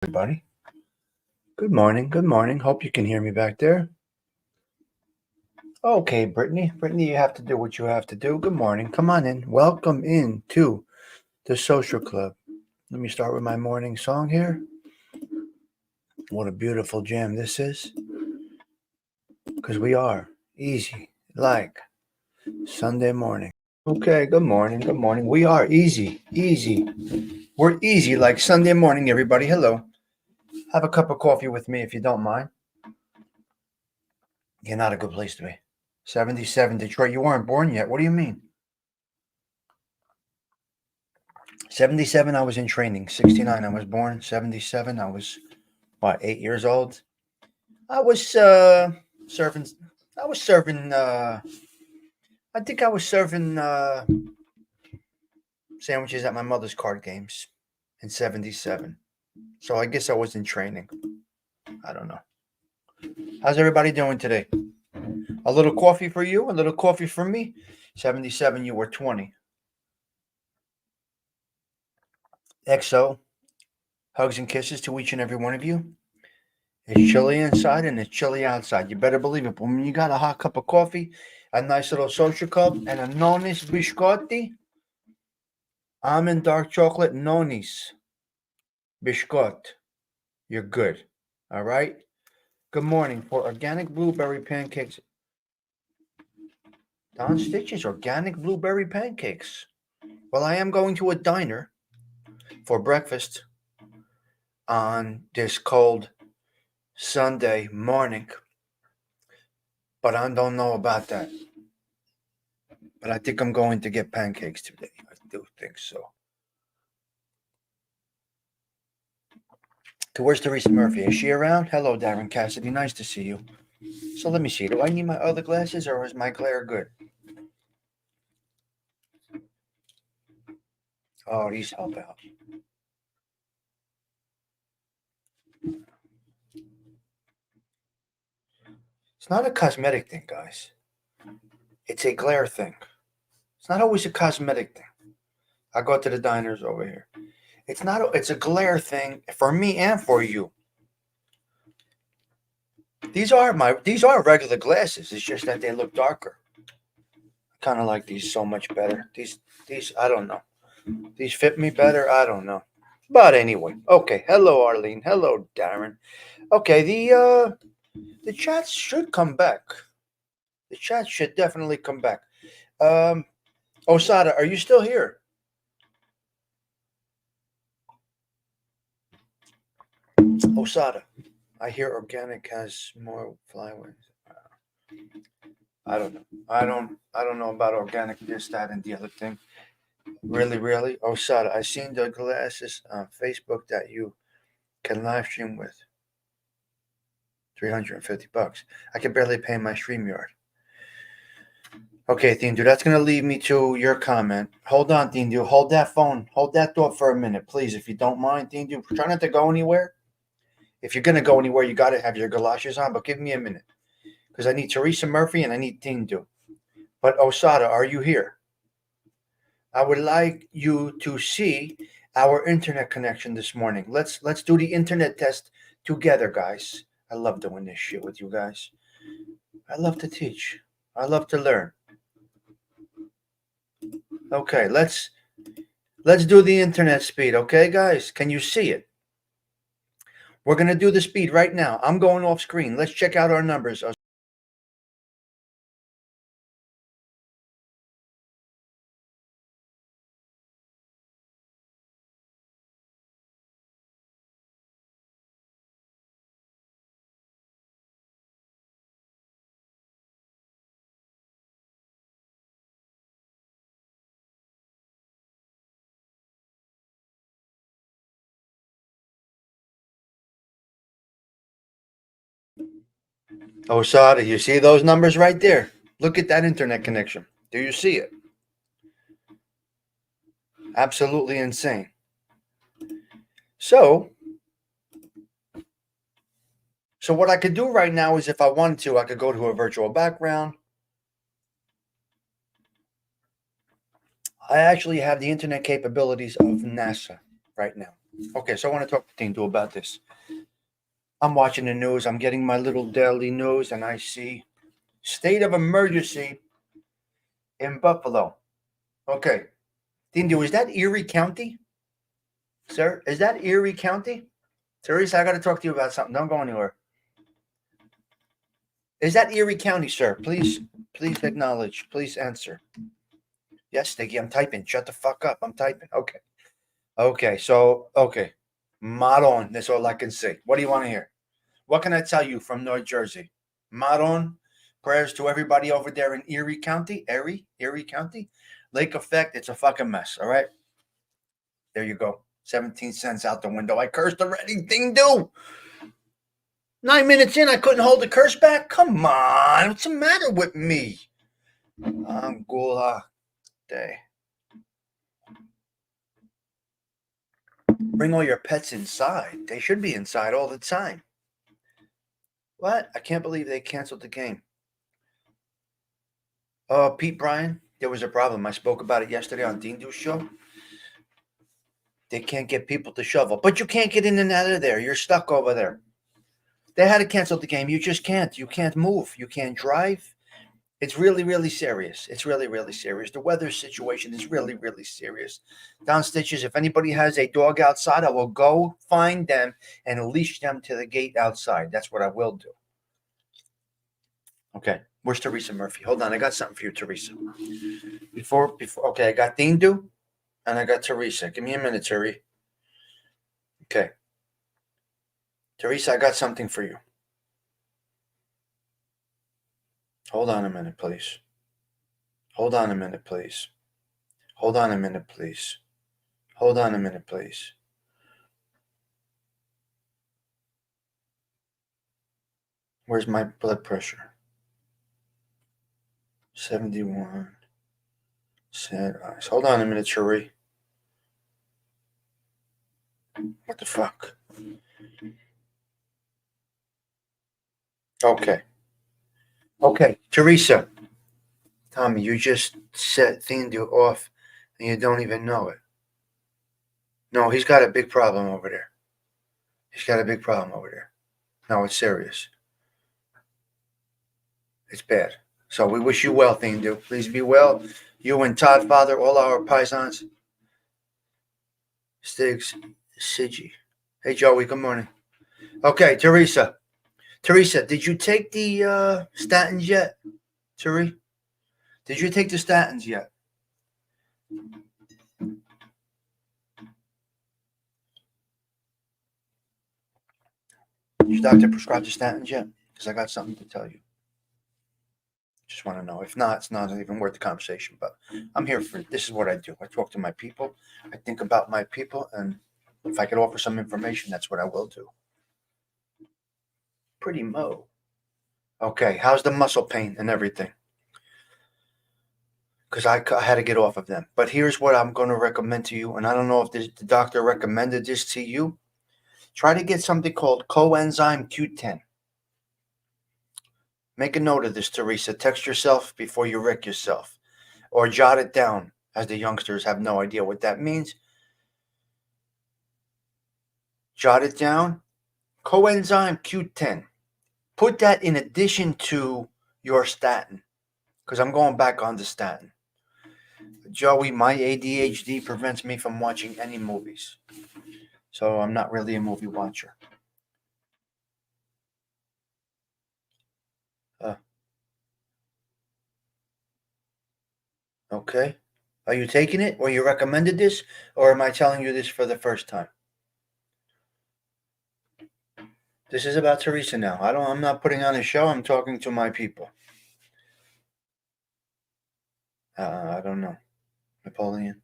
Everybody. Good morning. Good morning. Hope you can hear me back there. Okay, Brittany. Brittany, you have to do what you have to do. Good morning. Come on in. Welcome in to the social club. Let me start with my morning song here. What a beautiful jam this is. Because we are easy like Sunday morning. Okay, good morning. Good morning. We are easy. Easy. We're easy like Sunday morning, everybody. Hello. Have a cup of coffee with me if you don't mind. You're not a good place to be. 77 Detroit. You weren't born yet. What do you mean? 77, I was in training. 69, I was born. 77, I was, 8 years old? I was serving, I was serving, I think I was serving sandwiches at my mother's card games in 77. So I guess I was in training. I don't know. How's everybody doing today? A little coffee for you, a little coffee for me. 77, you were 20. XO, hugs and kisses to each and every one of you. It's chilly inside and it's chilly outside. You better believe it. But when you got a hot cup of coffee, a nice little social cup, and a nonis biscotti, almond dark chocolate nonis biscott, you're good. All right? Good morning. For organic blueberry pancakes, Don Stitches, organic blueberry pancakes. Well, I am going to a diner for breakfast on this cold Sunday morning, but I don't know about that. But I think I'm going to get pancakes today. I do think so. Where's Teresa Murphy? Is she around? Hello, Darren Cassidy. Nice to see you. So let me see. Do I need my other glasses or is my glare good? Oh, these help out. It's not a cosmetic thing, guys. It's a glare thing. It's not always a cosmetic thing. I go to the diners over here. It's not. It's a glare thing for me and for you. These are regular glasses. It's just that they look darker. I kind of like these so much better. These I don't know. These fit me better. I don't know. But anyway, okay. Hello, Arlene. Hello, Darren. Okay, the chat should come back. The chat should definitely come back. Osada, are you still here? Osada, I hear organic has more flyaways. I don't know. I don't know about organic. This, that, and the other thing. Really, really, Osada. I seen the glasses on Facebook that you can live stream with. $350. I can barely pay my StreamYard. Okay, Thindu, that's going to lead me to your comment. Hold on, Thindu. Hold that phone. Hold that thought for a minute, please, if you don't mind, Thindu. Try not to go anywhere. If you're going to go anywhere, you got to have your galoshes on, but give me a minute. Because I need Teresa Murphy and I need Thindu. But Osada, are you here? I would like you to see our internet connection this morning. Let's do the internet test together, guys. I love doing this shit with you guys. I love to teach. I love to learn. Okay, let's do the internet speed, okay, guys? Can you see it? We're going to do the speed right now. I'm going off screen. Let's check out our numbers. Osada, you see those numbers right there? Look at that internet connection. Do you see it? Absolutely insane. So what I could do right now is if I wanted to, I could go to a virtual background. I actually have the internet capabilities of NASA right now. Okay, so I want to talk to Tindu about this. I'm watching the news. I'm getting my little daily news, and I see state of emergency in Buffalo. Okay, Tindu, is that Erie County, sir? Is that Erie County? Teresa, I got to talk to you about something. Don't go anywhere. Is that Erie County, sir? Please acknowledge. Please answer. Yes, Stiggy, I'm typing. Shut the fuck up. I'm typing. Okay. Okay. So, okay. Maron. That's all I can say. What do you want to hear? What can I tell you from North Jersey? Maron. Prayers to everybody over there in Erie County. Erie County. Lake Effect. It's a fucking mess. All right. There you go. 17 cents out the window. I cursed already. Ding do. 9 minutes in, I couldn't hold the curse back. Come on. What's the matter with me? Angola Day. Bring all your pets inside. They should be inside all the time. What? I can't believe they canceled the game. Pete Bryan, there was a problem. I spoke about it yesterday on Dean Dew's show. They can't get people to shovel. But you can't get in and out of there. You're stuck over there. They had to cancel the game. You just can't. You can't move. You can't drive. It's really, really serious. It's really, really serious. The weather situation is really, really serious. Down Stitches, if anybody has a dog outside, I will go find them and leash them to the gate outside. That's what I will do. Okay. Where's Teresa Murphy? Hold on. I got something for you, Teresa. Before, okay, I got Dindu and I got Teresa. Give me a minute, Terry. Okay. Teresa, I got something for you. Hold on a minute, please. Hold on a minute, please. Hold on a minute, please. Hold on a minute, please. Where's my blood pressure? 71. Sad eyes. Hold on a minute, Cherie. What the fuck? Okay. Okay, Teresa. Tommy, you just set Thindu off and you don't even know it. No, he's got a big problem over there. He's got a big problem over there. No, it's serious. It's bad. So we wish you well, Thindu. Please be well. You and Todd, Father, all our paisans. Stigs, Sigi. Hey, Joey, good morning. Okay, Teresa. Teresa, did you take the statins yet? Terry? Did you take the statins yet? Your doctor prescribed the statins yet? Because I got something to tell you. Just want to know. If not, it's not even worth the conversation. But I'm here for it. This is what I do. I talk to my people. I think about my people. And if I could offer some information, that's what I will do. Pretty mo. Okay, how's the muscle pain and everything? Because I had to get off of them. But here's what I'm going to recommend to you. And I don't know if the doctor recommended this to you. Try to get something called coenzyme Q10. Make a note of this, Teresa. Text yourself before you wreck yourself. Or jot it down, as the youngsters have no idea what that means. Jot it down. Coenzyme Q10. Put that in addition to your statin. Because I'm going back on the statin. Joey, my ADHD prevents me from watching any movies. So I'm not really a movie watcher. Okay. Are you taking it, or you recommended this, or am I telling you this for the first time? This is about Teresa now. I'm not putting on a show. I'm talking to my people. I don't know. Napoleon.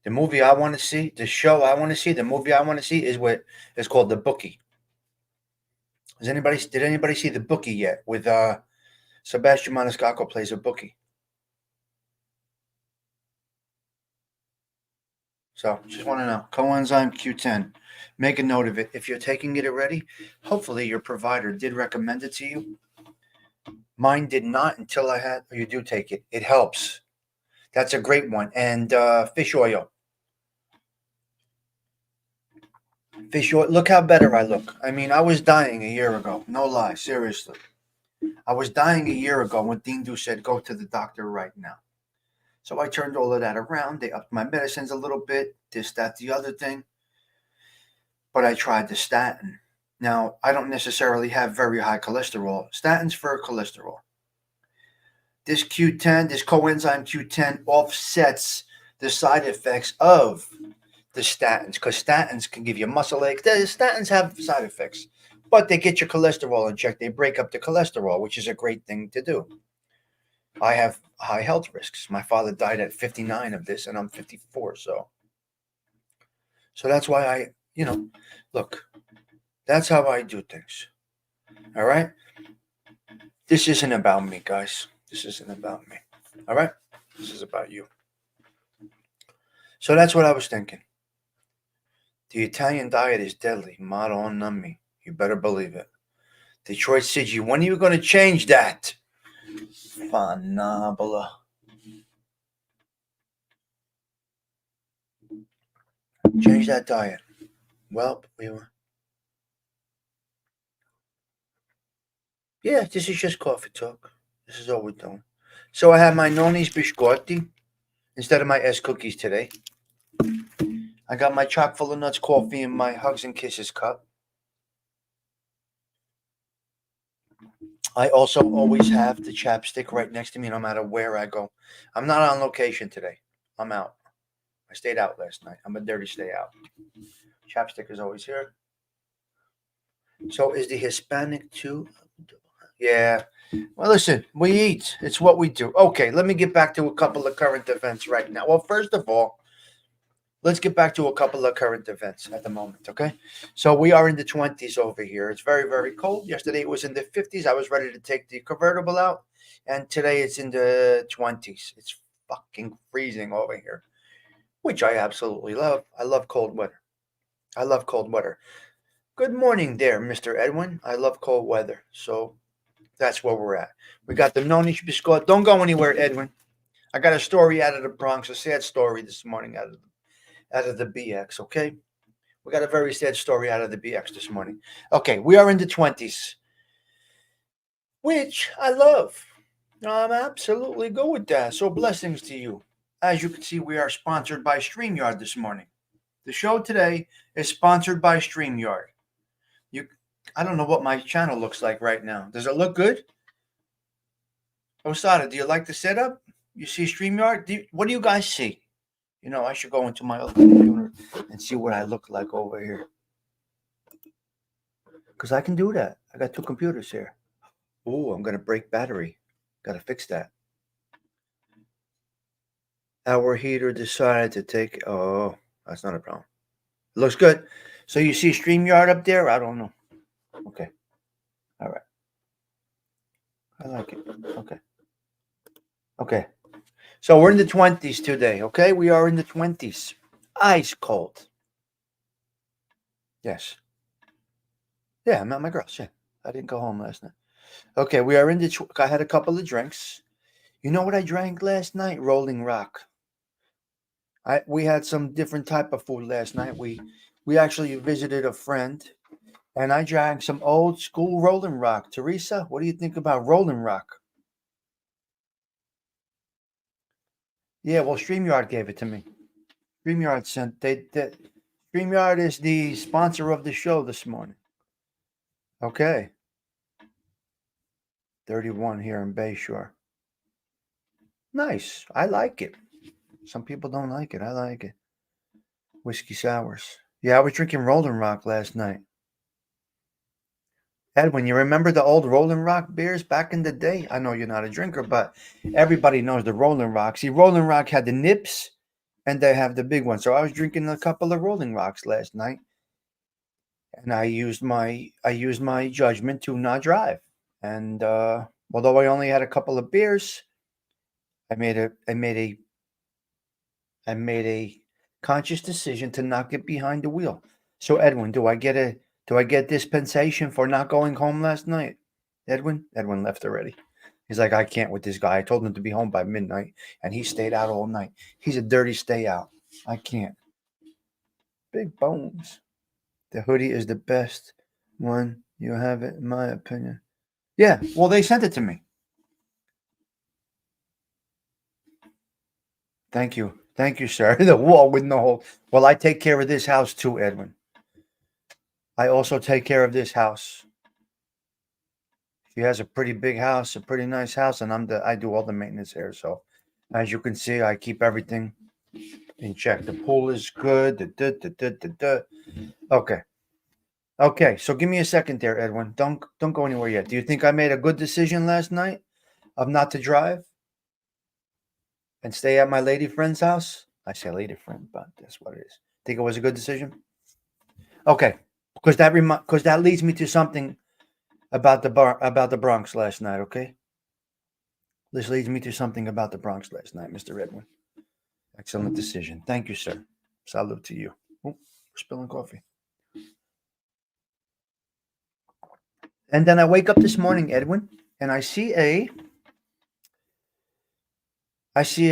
The movie I want to see, the show I want to see, the movie I want to see is called The Bookie. Did anybody see The Bookie yet? With Sebastian Maniscalco plays a bookie. So just want to know. Coenzyme Q10. Make a note of it. If you're taking it already, hopefully your provider did recommend it to you. Mine did not until I had. You do take it. It helps. That's a great one. And fish oil. Fish oil. Look how better I look. I mean, I was dying a year ago. No lie, seriously. I was dying a year ago when Dindu said, go to the doctor right now. So I turned all of that around. They upped my medicines a little bit, this, that, the other thing. But I tried the statin. Now, I don't necessarily have very high cholesterol. Statins for cholesterol. This Q10, this coenzyme Q10 offsets the side effects of the statins because statins can give you muscle aches. The statins have side effects, but they get your cholesterol in check. They break up the cholesterol, which is a great thing to do. I have high health risks. My father died at 59 of this, and I'm 54. So that's why look, that's how I do things. All right. This isn't about me, guys. This isn't about me. All right. This is about you. So that's what I was thinking. The Italian diet is deadly. Madonna mia. You better believe it. Detroit City, when are you going to change that? Phenomenal. Change that diet. Well, yeah, this is just coffee talk. This is all we're doing. So I have my nonni's biscotti instead of my S cookies today. I got my chock full of nuts coffee in my Hugs and Kisses cup. I also always have the chapstick right next to me no matter where I go. I'm not on location today. I'm out. I stayed out last night. I'm a dirty stay out. Chapstick is always here. So is the Hispanic too? Yeah. Well, listen, we eat. It's what we do. Okay, let me get back to a couple of current events right now. Well, first of all, let's get back to a couple of current events at the moment, okay? So we are in the 20s over here. It's very, very cold. Yesterday it was in the 50s. I was ready to take the convertible out, and today it's in the 20s. It's fucking freezing over here, which I absolutely love. I love cold weather. I love cold weather. Good morning there, Mr. Edwin. I love cold weather. So that's where we're at. We got the Nonish Biscuit. Don't go anywhere, Edwin. I got a story out of the Bronx, a sad story this morning out of the BX, okay? We got a very sad story out of the BX this morning. Okay, we are in the 20s, which I love. I'm absolutely good with that. So blessings to you. As you can see, we are sponsored by StreamYard this morning. The show today is sponsored by StreamYard. I don't know what my channel looks like right now. Does it look good? Osada, do you like the setup? You see StreamYard? What do you guys see? I should go into my other computer and see what I look like over here. Because I can do that. I got two computers here. Oh, I'm going to break battery. Got to fix that. Our heater decided to take... Oh, that's not a problem. It looks good. So you see StreamYard up there? I don't know. Okay. All right. I like it. Okay. Okay. So we're in the 20s today, okay? We are in the 20s. Ice cold. Yes. Yeah, I met my girls. Yeah. I didn't go home last night. Okay, we are in the... I had a couple of drinks. You know what I drank last night? Rolling Rock. We had some different type of food last night. We actually visited a friend, and I drank some old school Rolling Rock. Teresa, what do you think about Rolling Rock? Yeah, well, StreamYard gave it to me. StreamYard StreamYard is the sponsor of the show this morning. Okay. 31 here in Bayshore. Nice. I like it. Some people don't like it. I like it. Whiskey sours. Yeah, I was drinking Rolling Rock last night. Edwin, you remember the old Rolling Rock beers back in the day? I know you're not a drinker, but everybody knows the Rolling Rock. See, Rolling Rock had the nips, and they have the big one. So I was drinking a couple of Rolling Rocks last night, and I used my judgment to not drive. And although I only had a couple of beers, I made a conscious decision to not get behind the wheel. So Edwin, do I get dispensation for not going home last night? Edwin left already. He's like, I can't with this guy. I told him to be home by midnight, and he stayed out all night. He's a dirty stay out. I can't. Big bones. The hoodie is the best one you have it, in my opinion. Yeah, well, they sent it to me. Thank you. Thank you, sir. The wall with no hole. Well, I take care of this house too, Edwin. I also take care of this house. She has a pretty big house, a pretty nice house, and I do all the maintenance here. So, as you can see, I keep everything in check. The pool is good. Okay. Okay. So give me a second there, Edwin. Don't go anywhere yet. Do you think I made a good decision last night of not to drive and stay at my lady friend's house? I say lady friend, but that's what it is. Think it was a good decision? Okay. Because that leads me to something about the Bronx last night, okay? This leads me to something about the Bronx last night, Mr. Edwin. Excellent decision. Thank you, sir. Salute to you. Oh, spilling coffee. And then I wake up this morning, Edwin, and I see a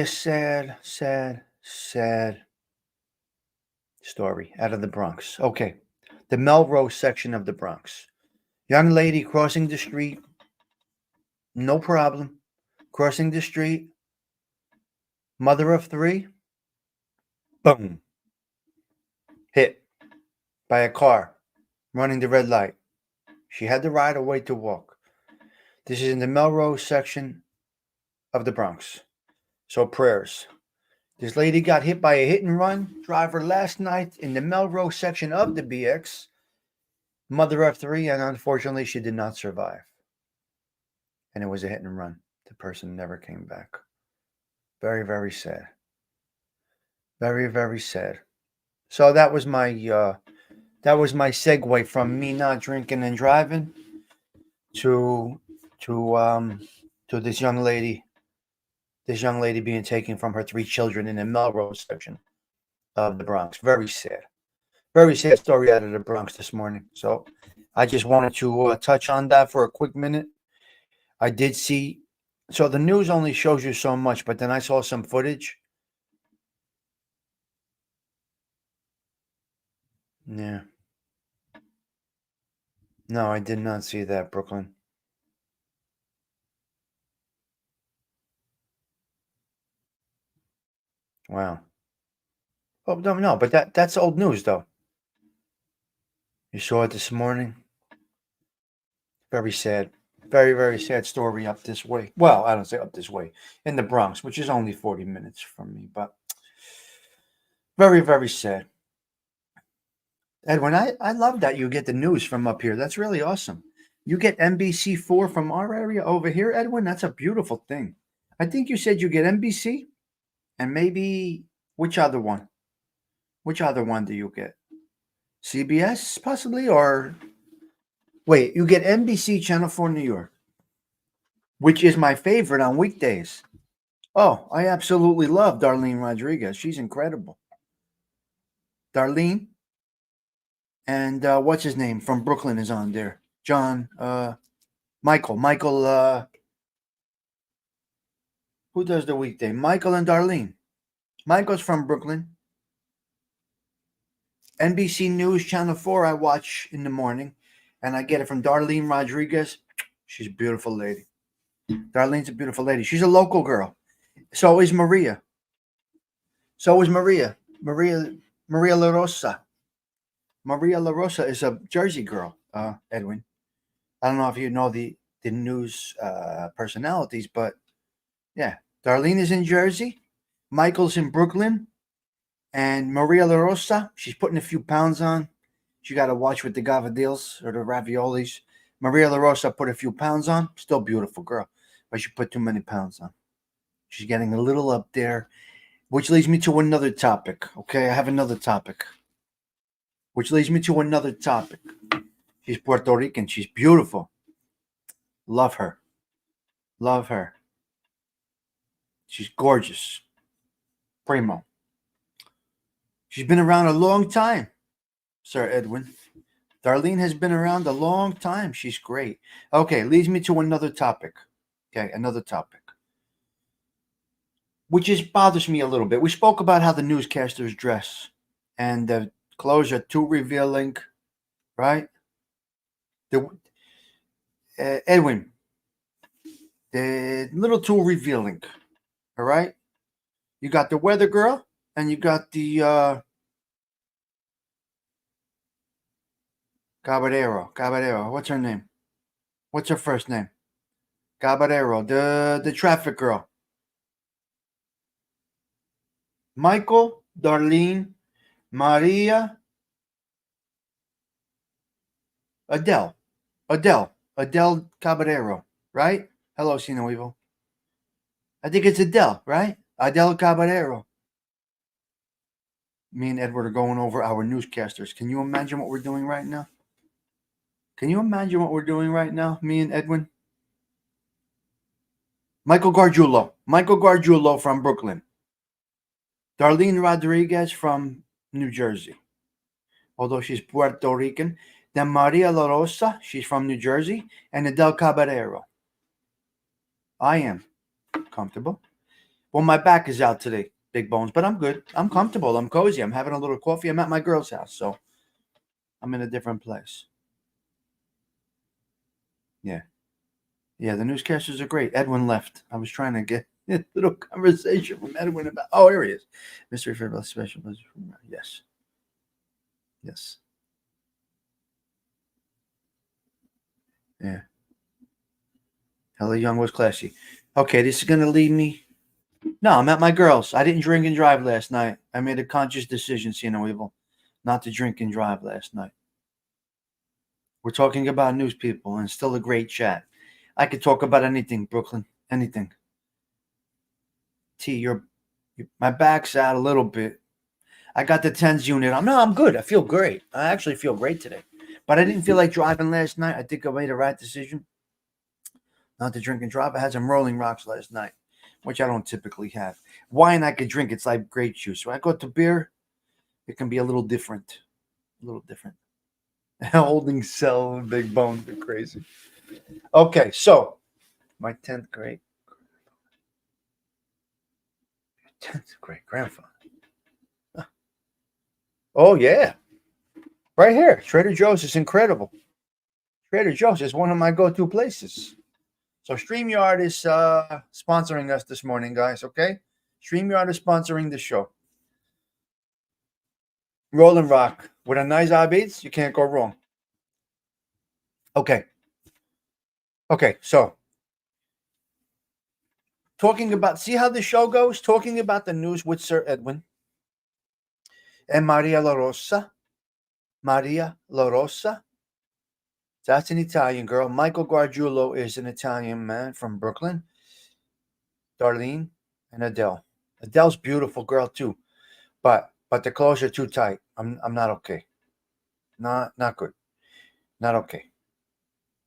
sad, sad, sad story out of the Bronx. Okay. The Melrose section of the Bronx. Young lady crossing the street, no problem. Crossing the street, mother of three, boom, hit by a car running the red light. She had the right of way to walk. This is in the Melrose section of the Bronx. So prayers. This lady got hit by a hit and run driver last night in the Melrose section of the BX. Mother of three, and unfortunately she did not survive. And it was a hit and run. The person never came back. Very, very sad. Very, very sad. So that was my segue from me not drinking and driving to this young lady being taken from her three children in the Melrose section of the Bronx. Very sad story out of the Bronx this morning. So I just wanted to touch on that for a quick minute. I did see, so the news only shows you so much, but then I saw some footage. Yeah. No, I did not see that, Brooklyn. Wow. Oh, no, but that's old news, though. You saw it this morning. Very sad. Very, very sad story up this way. Well, I don't say up this way. In the Bronx, which is only 40 minutes from me, but very, very sad. Edwin, I love that you get the news from up here. That's really awesome. You get NBC4 from our area over here, Edwin. That's a beautiful thing. I think you said you get NBC and maybe which other one? Which other one do you get? CBS possibly, or wait, you get NBC Channel 4 New York, which is my favorite on weekdays. Oh, I absolutely love Darlene Rodriguez. She's incredible. Darlene and what's his name from Brooklyn is on there. John, Michael, who does the weekday? Michael and Darlene. Michael's from Brooklyn. NBC News Channel 4 I watch in the morning, and I get it from Darlene Rodriguez. She's a beautiful lady. Darlene's a beautiful lady. She's a local girl. So is Maria. Maria La Rosa. Maria La Rosa is a Jersey girl, Edwin. I don't know if you know the news personalities, but yeah. Darlene is in Jersey. Michael's in Brooklyn. And Maria La Rosa, she's putting a few pounds on. She got to watch with the gavadils or the raviolis. Maria La Rosa put a few pounds on. Still beautiful girl, but she put too many pounds on. She's getting a little up there, which leads me to another topic. Okay, I have another topic. Which leads me to another topic. She's Puerto Rican. She's beautiful. Love her. Love her. She's gorgeous. Primo. She's been around a long time, Sir Edwin. Darlene has been around a long time. She's great. Okay, leads me to another topic. Okay, another topic. Which just bothers me a little bit. We spoke about how the newscasters dress and the clothes are too revealing. right? The Edwin, a little too revealing. All right, you got the weather girl, and you got the Caballero. Caballero. What's her name? What's her first name? Caballero. The traffic girl. Michael, Darlene, Maria, Adele. Adele Caballero. Right? Hello, Sino Evil. I think it's Adele, right? Adele Caballero. Me and Edward are going over our newscasters. Can you imagine what we're doing right now? Can you imagine what we're doing right now, me and Edwin? Michael Gargiulo. Michael Gargiulo from Brooklyn. Darlene Rodriguez from New Jersey, although she's Puerto Rican. Then Maria La Rosa, she's from New Jersey. And Adele Caballero. I am comfortable. Well, my back is out today, big bones, but I'm good. I'm comfortable. I'm cozy. I'm having a little coffee. I'm at my girl's house, so I'm in a different place. Yeah. Yeah, the newscasters are great. Edwin left. I was trying to get a little conversation from Edwin about. Oh, here he is. Mystery for special. Yes. Yes. Yeah. Hella Young was classy. Okay, this is going to lead me. No, I'm at my girl's. I didn't drink and drive last night. I made a conscious decision, Evil, not to drink and drive last night. We're talking about news, people, and still a great chat. I could talk about anything, Brooklyn. Anything. T, my back's out a little bit. I got the TENS unit. I'm good. I feel great. I actually feel great today. But I didn't feel like driving last night. I think I made the right decision not to drink and drive. I had some Rolling Rocks last night, which I don't typically have. Wine I could drink. It's like grape juice. When I go to beer, it can be a little different. A little different. Holding cell, big bones, they're crazy. Okay, so my 10th grade. 10th grade grandfather. Oh, yeah. Right here. Trader Joe's is incredible. Trader Joe's is one of my go-to places. So StreamYard is sponsoring us this morning, guys, okay? StreamYard is sponsoring the show. Rolling Rock. With a nice beats, you can't go wrong. Okay. Okay, so talking about, see how the show goes? Talking about the news with Sir Edwin and Maria La Rosa. Maria La Rosa. That's an Italian girl. Michael Gargiulo is an Italian man from Brooklyn. Darlene and Adele. Adele's beautiful girl too, but the clothes are too tight. I'm not okay. Not good. Not okay.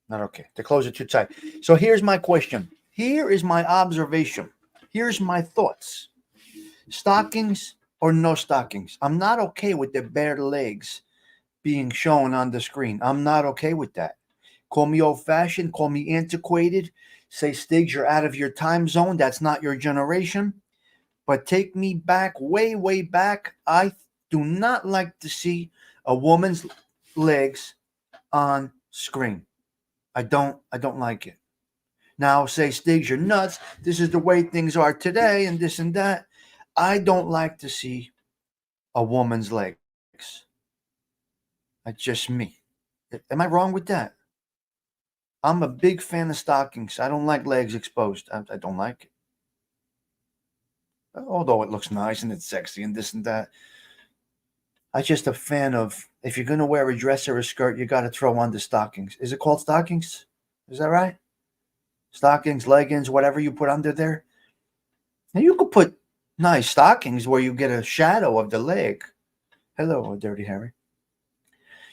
Not okay. The clothes are too tight. So here's my question. Here is my observation. Here's my thoughts. Stockings or no stockings? I'm not okay with the bare legs being shown on the screen. I'm not okay with that. Call me old-fashioned. Call me antiquated. Say, Stigs, you're out of your time zone. That's not your generation. But take me back, way, way back. I do not like to see a woman's legs on screen. I don't like it. Now, say, Stigs, you're nuts. This is the way things are today and this and that. I don't like to see a woman's legs. That's just me. Am I wrong with that? I'm a big fan of stockings. I don't like legs exposed. I don't like it. Although it looks nice and it's sexy and this and that. I'm just a fan of, if you're going to wear a dress or a skirt, you got to throw on the stockings. Is it called stockings? Is that right? Stockings, leggings, whatever you put under there. Now you could put nice stockings where you get a shadow of the leg. Hello, Dirty Harry.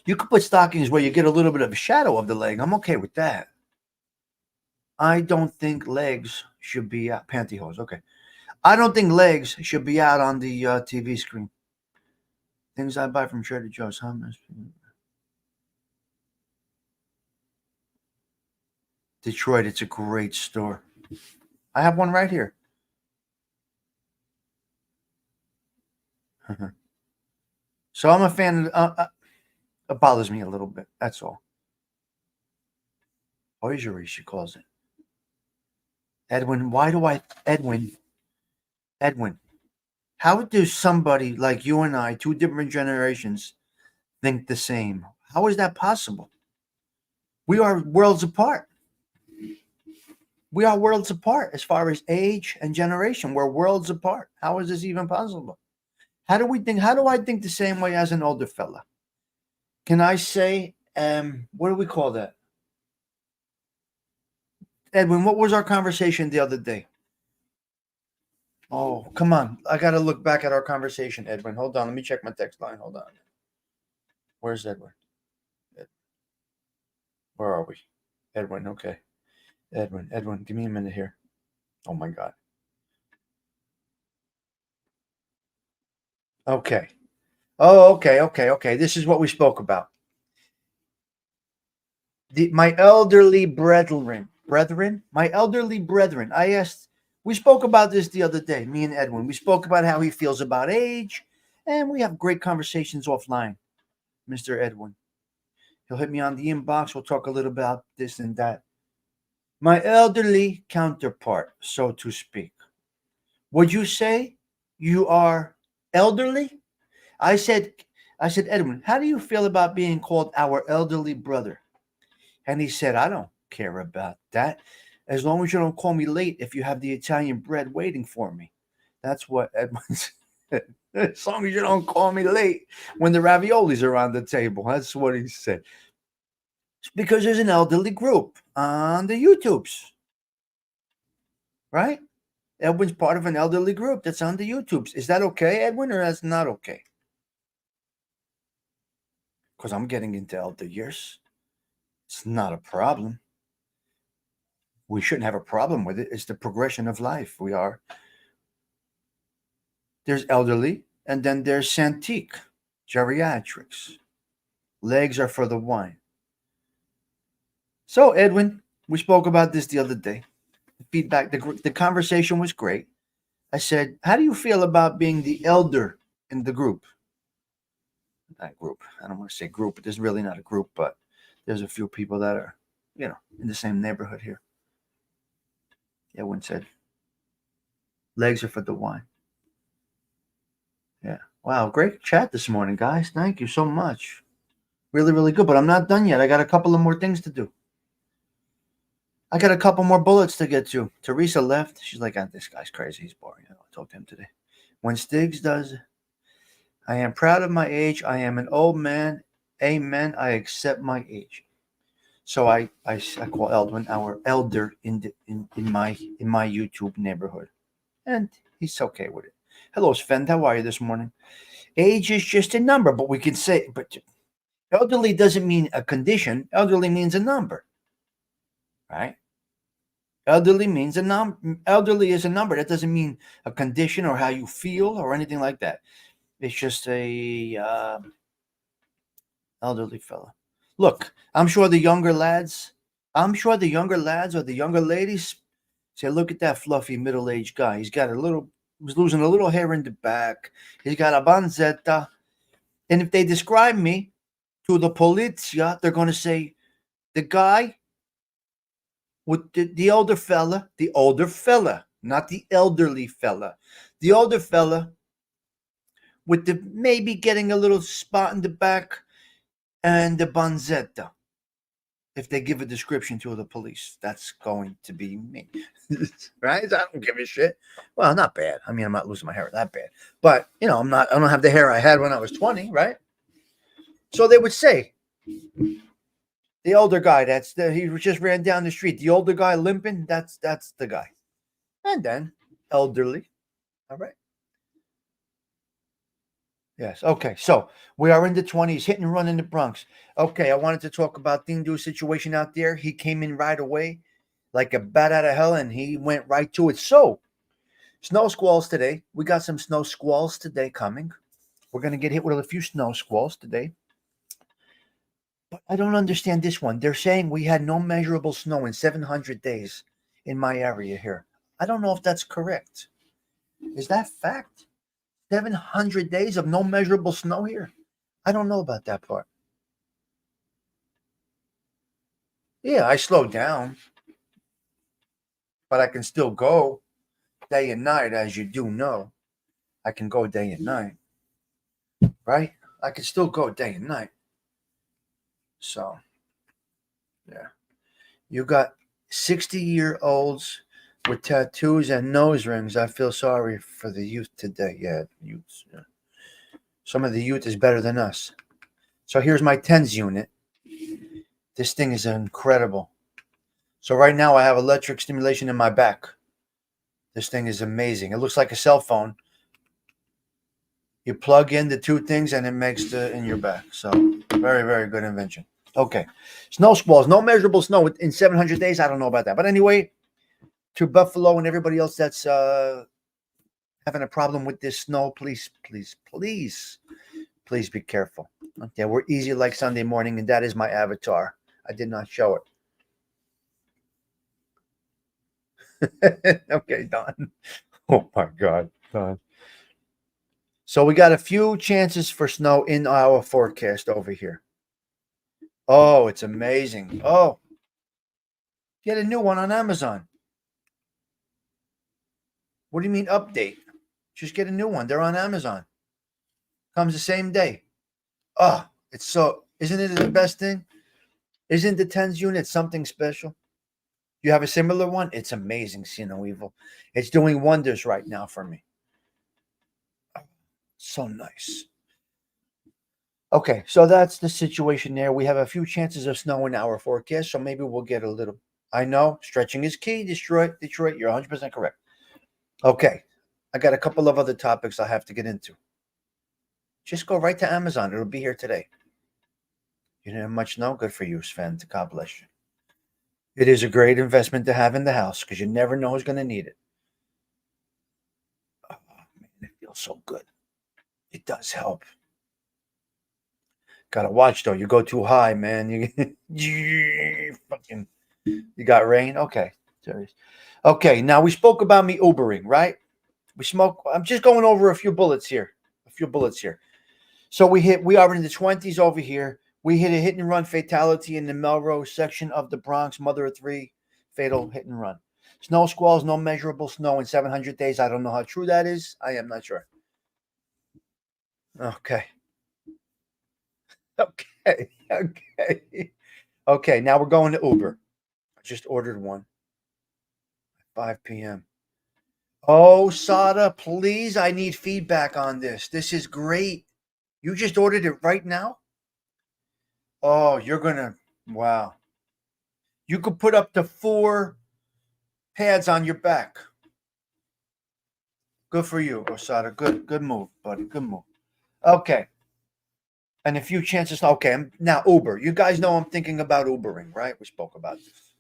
You could put stockings where you get a little bit of a shadow of the leg. I'm okay with that. I don't think legs should be out. Pantyhose, okay. I don't think legs should be out on the TV screen. Things I buy from Trader Joe's. Huh? Detroit, it's a great store. I have one right here. So I'm a fan of. It bothers me a little bit. That's all. Hosiery, she calls it. Edwin, Edwin, how does somebody like you and I, two different generations, think the same? How is that possible? We are worlds apart. We are worlds apart as far as age and generation. We're worlds apart. How is this even possible? How do we think? How do I think the same way as an older fella? Can I say, what do we call that? Edwin, what was our conversation the other day? Oh, come on. I got to look back at our conversation, Edwin. Hold on. Let me check my text line. Hold on. Where's Edwin? Where are we? Edwin, okay. Edwin, give me a minute here. Oh my God. Okay. Oh, okay. This is what we spoke about. My elderly my elderly brethren. I asked, we spoke about this the other day, me and Edwin. We spoke about how he feels about age, and we have great conversations offline, Mr. Edwin. He'll hit me on the inbox. We'll talk a little about this and that. My elderly counterpart, so to speak. Would you say you are elderly? I said, Edwin, how do you feel about being called our elderly brother? And he said, I don't care about that. As long as you don't call me late if you have the Italian bread waiting for me. That's what Edwin said. As long as you don't call me late when the raviolis are on the table. That's what he said. It's because there's an elderly group on the YouTubes. Right? Edwin's part of an elderly group that's on the YouTubes. Is that okay, Edwin, or that's not okay? Because I'm getting into elder years. It's not a problem. We shouldn't have a problem with it. It's the progression of life. There's elderly, and then there's Santique, geriatrics. Legs are for the wine. So, Edwin, we spoke about this the other day. The feedback, the conversation was great. I said, how do you feel about being the elder in the group? That group. I don't want to say group. There's really not a group, but there's a few people that are, in the same neighborhood here. Edwin said, legs are for the wine. Yeah. Wow. Great chat this morning, guys. Thank you so much. Really, really good. But I'm not done yet. I got a couple of more things to do. I got a couple more bullets to get to. Teresa left. She's like, this guy's crazy. He's boring. I talked to him today. When Stigs does, I am proud of my age. I am an old man. Amen. I accept my age. So I call Eldwin our elder in my YouTube neighborhood, and he's okay with it. Hello, Sven. How are you this morning? Age is just a number, but we can say, but elderly doesn't mean a condition. Elderly means a number, right? Elderly means a number. Elderly is a number. That doesn't mean a condition or how you feel or anything like that. It's just a elderly fella. Look, I'm sure the younger lads or the younger ladies say, look at that fluffy middle-aged guy. He's losing a little hair in the back. He's got a banzetta. And if they describe me to the polizia, they're going to say, the guy with the older fella, not the elderly fella, the older fella with the maybe getting a little spot in the back and the banzetta. If they give a description to the police, that's going to be me. Right? I don't give a shit. Well, not bad. I mean, I'm not losing my hair that bad. But, I don't have the hair I had when I was 20, right? So they would say, the older guy, he just ran down the street. The older guy limping, that's the guy. And then elderly. All right. Yes. Okay. So we are in the 20s, hit and run in the Bronx. Okay. I wanted to talk about Dindu's situation out there. He came in right away like a bat out of hell, and he went right to it. So snow squalls today. We got some snow squalls today coming. We're going to get hit with a few snow squalls today. But I don't understand this one. They're saying we had no measurable snow in 700 days in my area here. I don't know if that's correct. Is that fact? 700 days of no measurable snow here? I don't know about that part. Yeah, I slowed down, but I can still go day and night, as you do know. I can go day and night, right? I can still go day and night. So, yeah. You got 60-year-olds with tattoos and nose rings. I feel sorry for the youth today. Yeah, youths. Yeah. Some of the youth is better than us. So here's my tens unit. This thing is incredible. So right now I have electric stimulation in my back. This thing is amazing. It looks like a cell phone. You plug in the two things and it makes the in your back. So very, very good invention. Okay. Snow squalls, no measurable snow in 700 days. I don't know about that. But anyway, to Buffalo and everybody else that's having a problem with this snow, please, please, please, please be careful. Okay, we're easy like Sunday morning, and that is my avatar. I did not show it. Okay, done. Oh my God, done. So we got a few chances for snow in our forecast over here. Oh, it's amazing. Oh, get a new one on Amazon. What do you mean update? Just get a new one. They're on Amazon. Comes the same day. Oh, it's so, isn't it the best thing? Isn't the tens unit something special? You have a similar one? It's amazing, see no evil. It's doing wonders right now for me. So nice. Okay, so that's the situation there. We have a few chances of snow in our forecast, so maybe we'll get a little. I know stretching is key. Detroit, Detroit, you're 100% correct. Okay, I got a couple of other topics I have to get into. Just go right to Amazon. It'll be here today. You didn't have much snow? Good for you, Sven. God bless you. It is a great investment to have in the house because you never know who's going to need it. Oh, man, it feels so good. It does help. Gotta watch though. You go too high, man. You fucking. You got rain. Okay. Serious. Okay. Now we spoke about me Ubering, right? We smoke. I'm just going over a few bullets here. A few bullets here. So we are in the 20s over here. We hit a hit and run fatality in the Melrose section of the Bronx, mother of three, fatal hit and run. Snow squalls, no measurable snow in 700 days. I don't know how true that is. I am not sure. Okay. Okay. Okay. Okay. Now we're going to Uber. I just ordered one. 5 p.m. Oh, Sada, please. I need feedback on this. This is great. You just ordered it right now? Oh, you're going to. Wow. You could put up to 4 pads on your back. Good for you, Osada. Good move, buddy. Good move. Okay. And a few chances. Okay. Now, Uber. You guys know I'm thinking about Ubering, right? We spoke about this.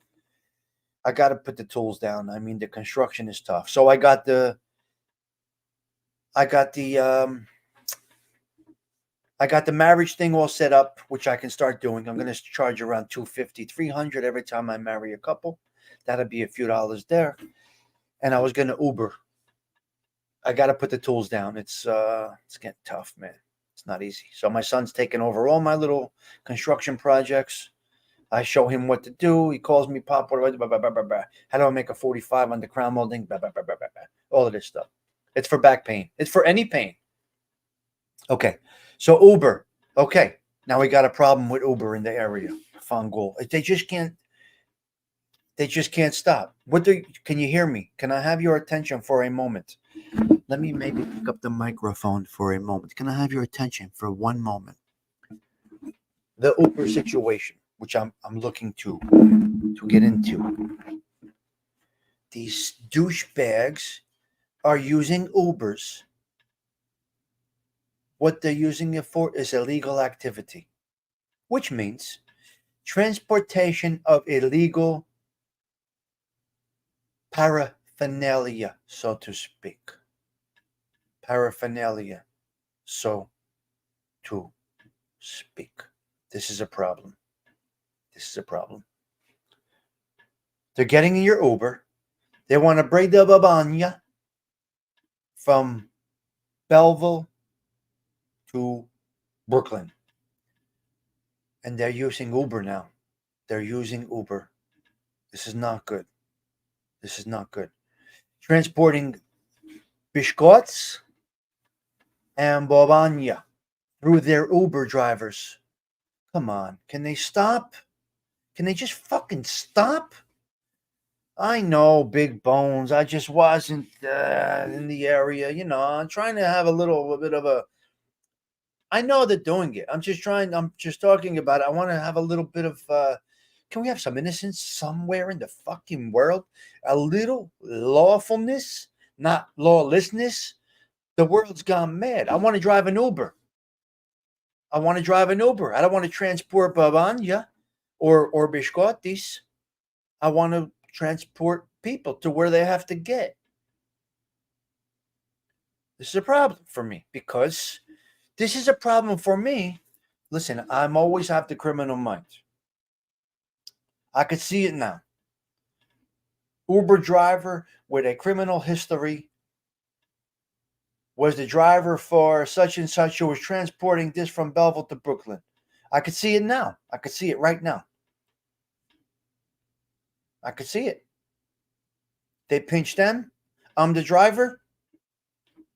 I got to put the tools down. I mean, the construction is tough. So I got the marriage thing all set up, which I can start doing. I'm going to charge around 250, 300 every time I marry a couple. That'll be a few dollars there. And I was going to Uber. I got to put the tools down. It's getting tough, man. It's not easy. So my son's taking over all my little construction projects. I show him what to do. He calls me, Pop, what do I do? Blah, blah, blah, blah, blah. How do I make a 45 on the crown molding? Blah, blah, blah, blah, blah, blah. All of this stuff. It's for back pain. It's for any pain. Okay. So Uber. Okay. Now we got a problem with Uber in the area. Fangul. They just can't stop. Can you hear me? Can I have your attention for a moment? Let me maybe pick up the microphone for a moment. Can I have your attention for one moment? The Uber situation, which I'm looking to get into. These douchebags are using Ubers. What they're using it for is illegal activity, which means transportation of illegal paraphernalia, so to speak. Paraphernalia, so to speak. This is a problem. This is a problem. They're getting in your Uber. They want to bring the Babanya from Belleville to Brooklyn. And they're using Uber now. They're using Uber. This is not good. This is not good. Transporting biscuits and bobanya through their Uber drivers. Come on. Can they stop? Can they just fucking stop? I know, big bones. I just wasn't in the area. I'm trying to have a little bit of a. I know they're doing it. I'm just talking about it. I want to have a little bit of. Can we have some innocence somewhere in the fucking world? A little lawfulness, not lawlessness. The world's gone mad. I want to drive an Uber. I want to drive an Uber. I don't want to transport babanya or biscottis. I want to transport people to where they have to get. This is a problem for me because this is a problem for me. Listen, I'm always have the criminal mind. I could see it now. Uber driver with a criminal history was the driver for such and such who was transporting this from Belleville to Brooklyn. I could see it now. I could see it right now. I could see it. They pinch them. I'm the driver.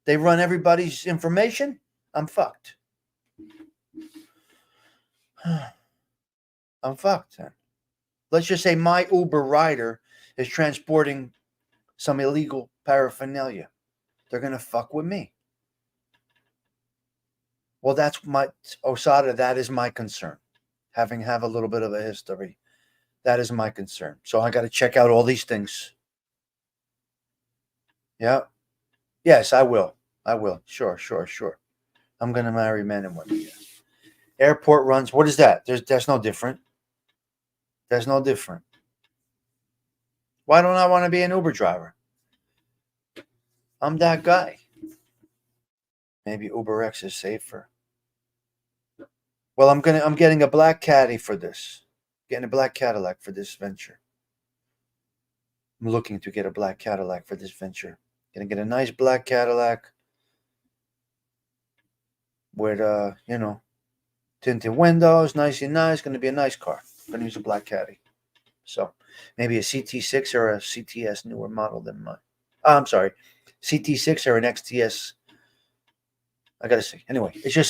They run everybody's information. I'm fucked. I'm fucked then. Let's just say my Uber rider is transporting some illegal paraphernalia. They're going to fuck with me. Well, that's my, Osada, that is my concern. Have a little bit of a history. That is my concern. So I got to check out all these things. Yeah. Yes, I will. Sure. I'm going to marry men and women. Yeah. Airport runs. What is that? That's no different. That's no different. Why don't I want to be an Uber driver? I'm that guy. Maybe UberX is safer. Well, I'm getting a black caddy for this. Getting a black Cadillac for this venture. I'm looking to get a black Cadillac for this venture. Gonna get a nice black Cadillac with tinted windows, nicey nice. Gonna be a nice car. Gonna use a black caddy. So maybe a CT6 or a CTS newer model than mine. I'm sorry, CT6 or an XTS. I gotta see. Anyway, it's just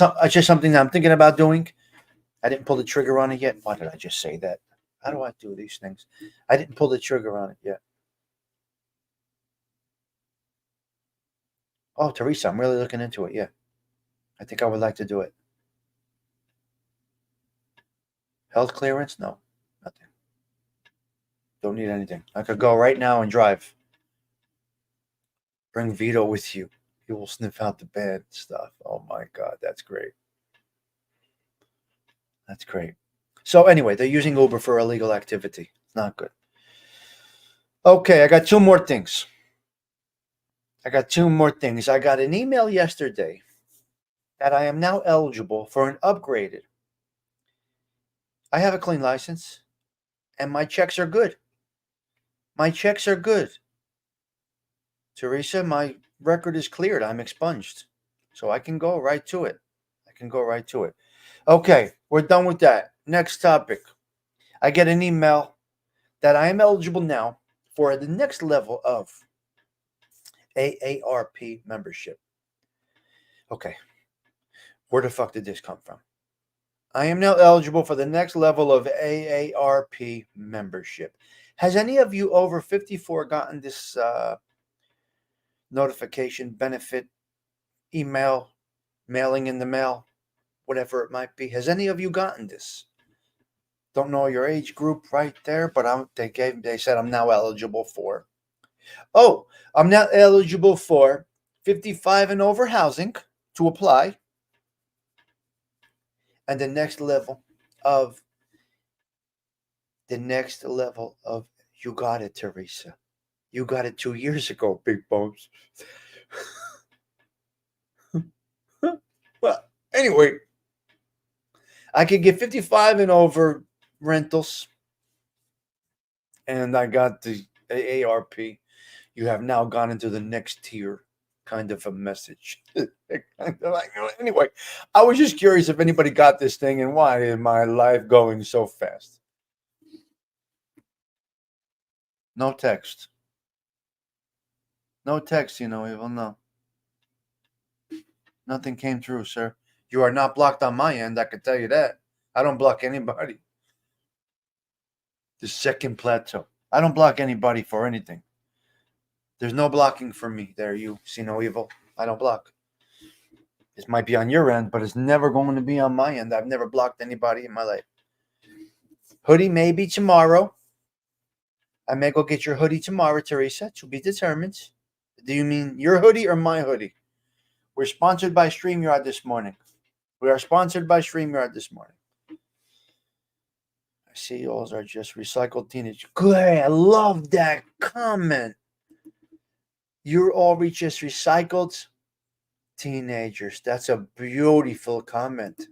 something that I'm thinking about doing. I didn't pull the trigger on it yet. Why did I just say that? How do I do these things? I didn't pull the trigger on it yet. Oh, Teresa, I'm really looking into it. Yeah. I think I would like to do it. Health clearance? No, nothing. Don't need anything. I could go right now and drive. Bring Vito with you. He will sniff out the bad stuff. Oh my God, that's great. That's great. So anyway, they're using Uber for illegal activity. It's not good. Okay, I got two more things. I got an email yesterday that I am now eligible for an upgraded. I have a clean license, and my checks are good. Teresa, my record is cleared. I'm expunged. So I can go right to it. Okay, we're done with that. Next topic. I get an email that I am eligible now for the next level of AARP membership. Okay. Where the fuck did this come from? I am now eligible for the next level of AARP membership. Has any of you over 54 gotten this notification, benefit, email, mailing in the mail, whatever it might be? Has any of you gotten this? Don't know your age group right there, but they said I'm now eligible for. Oh, I'm now eligible for 55 and over housing to apply. And the next level of you got it, Teresa. You got it 2 years ago, big bones. Well, anyway, I could get 55 and over rentals. And I got the AARP. You have now gone into the next tier kind of a message. Anyway, I was just curious if anybody got this thing and why is my life going so fast? No text. No text, Evil. No. Nothing came through, sir. You are not blocked on my end, I can tell you that. I don't block anybody. The second plateau. I don't block anybody for anything. There's no blocking for me. There, you see no evil. I don't block. This might be on your end, but it's never going to be on my end. I've never blocked anybody in my life. Hoodie, maybe tomorrow. I may go get your hoodie tomorrow, Teresa. To be determined. Do you mean your hoodie or my hoodie? We're sponsored by StreamYard this morning. We are sponsored by StreamYard this morning. I see y'all are just recycled teenagers. Good. I love that comment. You're all just recycled teenagers. That's a beautiful comment.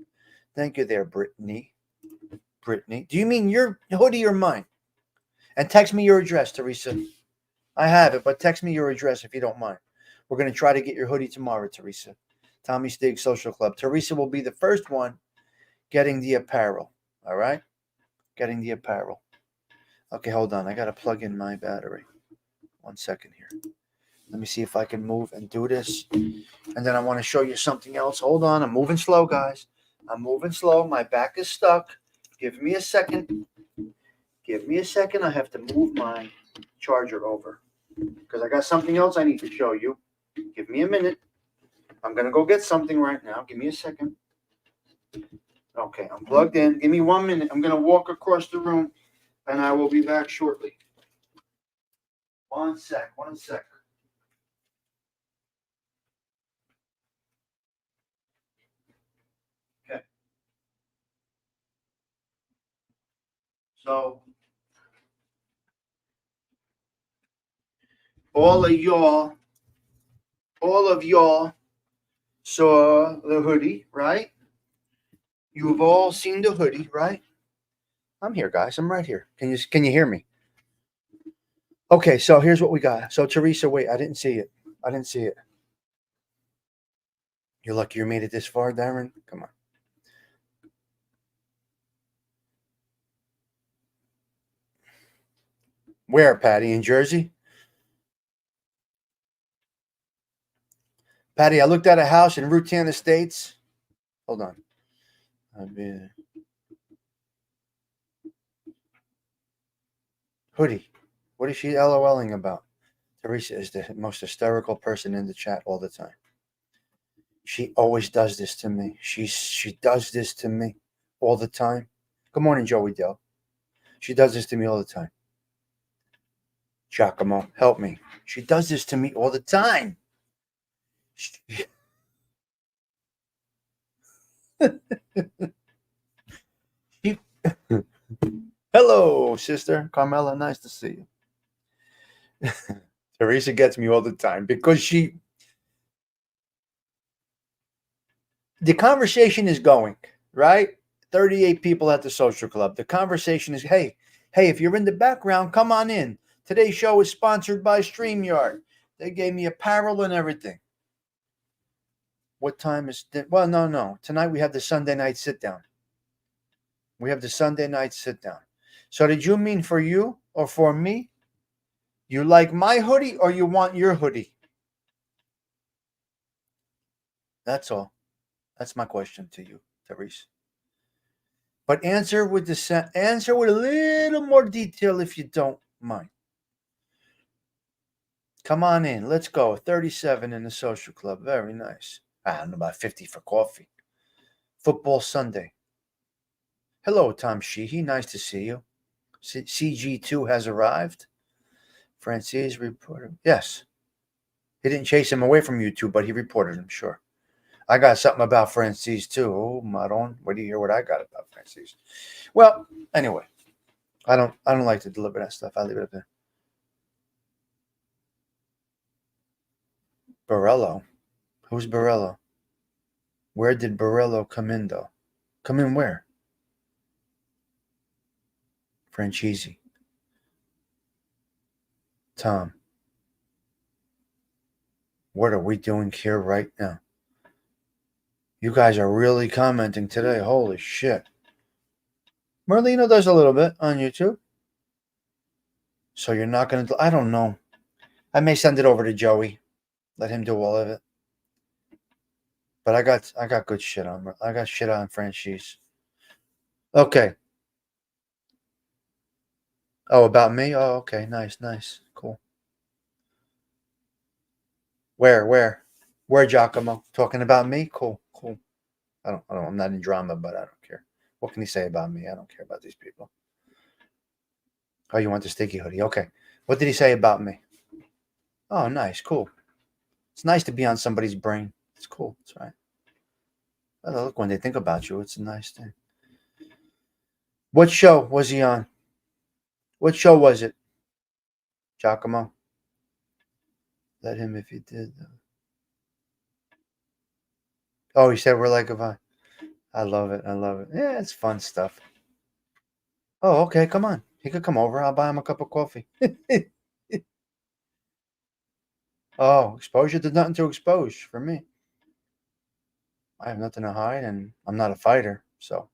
Thank you there, Brittany. Brittany. Do you mean your hoodie or mine? And text me your address, Teresa. I have it, but text me your address if you don't mind. We're going to try to get your hoodie tomorrow, Teresa. Tommy Stigs Social Club. Teresa will be the first one getting the apparel. All right? Getting the apparel. Okay, hold on. I got to plug in my battery. 1 second here. Let me see if I can move and do this. And then I want to show you something else. Hold on. I'm moving slow, guys. I'm moving slow. My back is stuck. Give me a second. Give me a second. I have to move my charger over because I got something else I need to show you. Give me a minute. I'm going to go get something right now. Give me a second. Okay, I'm plugged in. Give me 1 minute. I'm going to walk across the room, and I will be back shortly. 1 sec. 1 sec. Okay. So, all of y'all saw the hoodie, right? You've all seen the hoodie, right? I'm here, guys. I'm right here. Can you hear me? Okay, so here's what we got. So Teresa, wait, I didn't see it. You're lucky you made it this far, Darren. Come on. Where, Patty? In Jersey? Patty, I looked at a house in Rutan Estates. Hold on. Hoodie. What is she LOLing about? Teresa is the most hysterical person in the chat all the time. She always does this to me. She does this to me all the time. Good morning, Joey Dell. She does this to me all the time. Giacomo, help me. She does this to me all the time. Hello, sister. Carmela, nice to see you. Teresa gets me all the time because the conversation is going, right? 38 people at the social club. The conversation is, hey, if you're in the background, come on in. Today's show is sponsored by StreamYard. They gave me apparel and everything. What time is it? Well, no. Tonight we have the Sunday night sit down. So did you mean for you or for me? You like my hoodie or you want your hoodie? That's all. That's my question to you, Therese. But answer with a little more detail if you don't mind. Come on in. Let's go. 37 in the social club. Very nice. I don't know about 50 for coffee. Football Sunday. Hello, Tom Sheehy. Nice to see you. CG2 has arrived. Francis reported. Yes. He didn't chase him away from YouTube, but he reported him, sure. I got something about Francis too. Oh, Maron. Wait do you hear what I got about Francis? Well, anyway. I don't like to deliver that stuff. I leave it up there. Borello? Who's Borello? Where did Borello come in, though? Come in where? Franchise. Tom. What are we doing here right now? You guys are really commenting today. Holy shit. Merlino does a little bit on YouTube. So you're not going to, I don't know. I may send it over to Joey. Let him do all of it. But I got good shit on. I got shit on franchise. Okay. Oh, about me? Oh, okay. Nice, nice. Cool. Where, Giacomo? Talking about me? Cool, cool. I'm not in drama, but I don't care. What can he say about me? I don't care about these people. Oh, you want the sticky hoodie? Okay. What did he say about me? Oh, nice, cool. It's nice to be on somebody's brain. It's cool. That's right. Well, look, when they think about you, it's a nice thing. What show was he on? What show was it, Giacomo? Let him if he did. Oh, he said we're like a vine. I love it. I love it. Yeah, it's fun stuff. Oh, okay. Come on. He could come over. I'll buy him a cup of coffee. Oh, exposure to nothing to expose for me. I have nothing to hide, and I'm not a fighter, so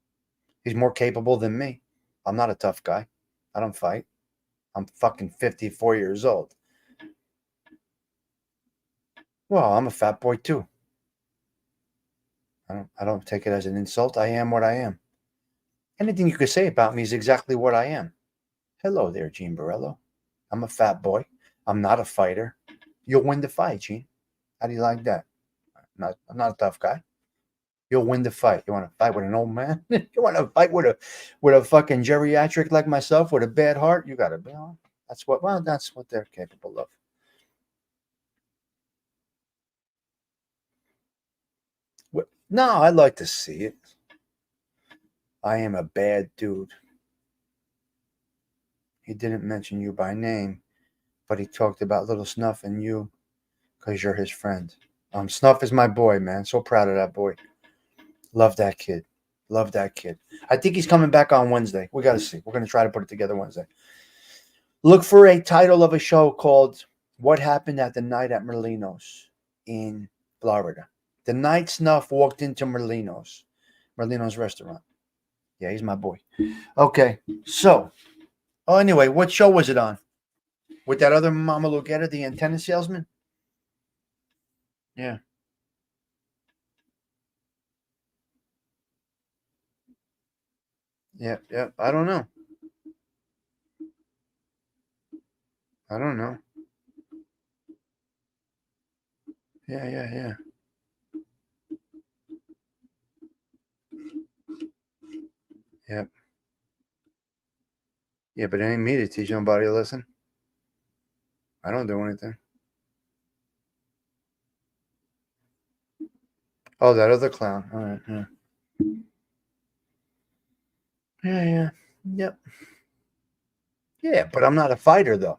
he's more capable than me. I'm not a tough guy. I don't fight. I'm fucking 54 years old. Well, I'm a fat boy too. I don't take it as an insult. I am what I am. Anything you could say about me is exactly what I am. Hello there, Gene Borello. I'm a fat boy. I'm not a fighter. You'll win the fight, Gene. How do you like that? I'm not a tough guy. You'll win the fight. You want to fight with an old man? You want to fight with a fucking geriatric like myself with a bad heart? You got to be on. That's what they're capable of. No, I'd like to see it. I am a bad dude. He didn't mention you by name, but he talked about Little Snuff and you because you're his friend. Snuff is my boy, man. So proud of that boy. Love that kid. Love that kid. I think he's coming back on Wednesday. We got to see. We're going to try to put it together Wednesday. Look for a title of a show called What Happened at the Night at Merlino's in Florida. The night Snuff walked into Merlino's restaurant. Yeah, he's my boy. Okay, so, anyway, what show was it on? With that other Mama Lugetta, the antenna salesman? Yeah. Yeah, yeah. I don't know. I don't know. Yeah, yeah, yeah. Yeah. Yeah, but it ain't me to teach nobody to listen. I don't do anything. Oh, that other clown. All right, yeah. Yeah, yeah. Yep. Yeah, but I'm not a fighter though.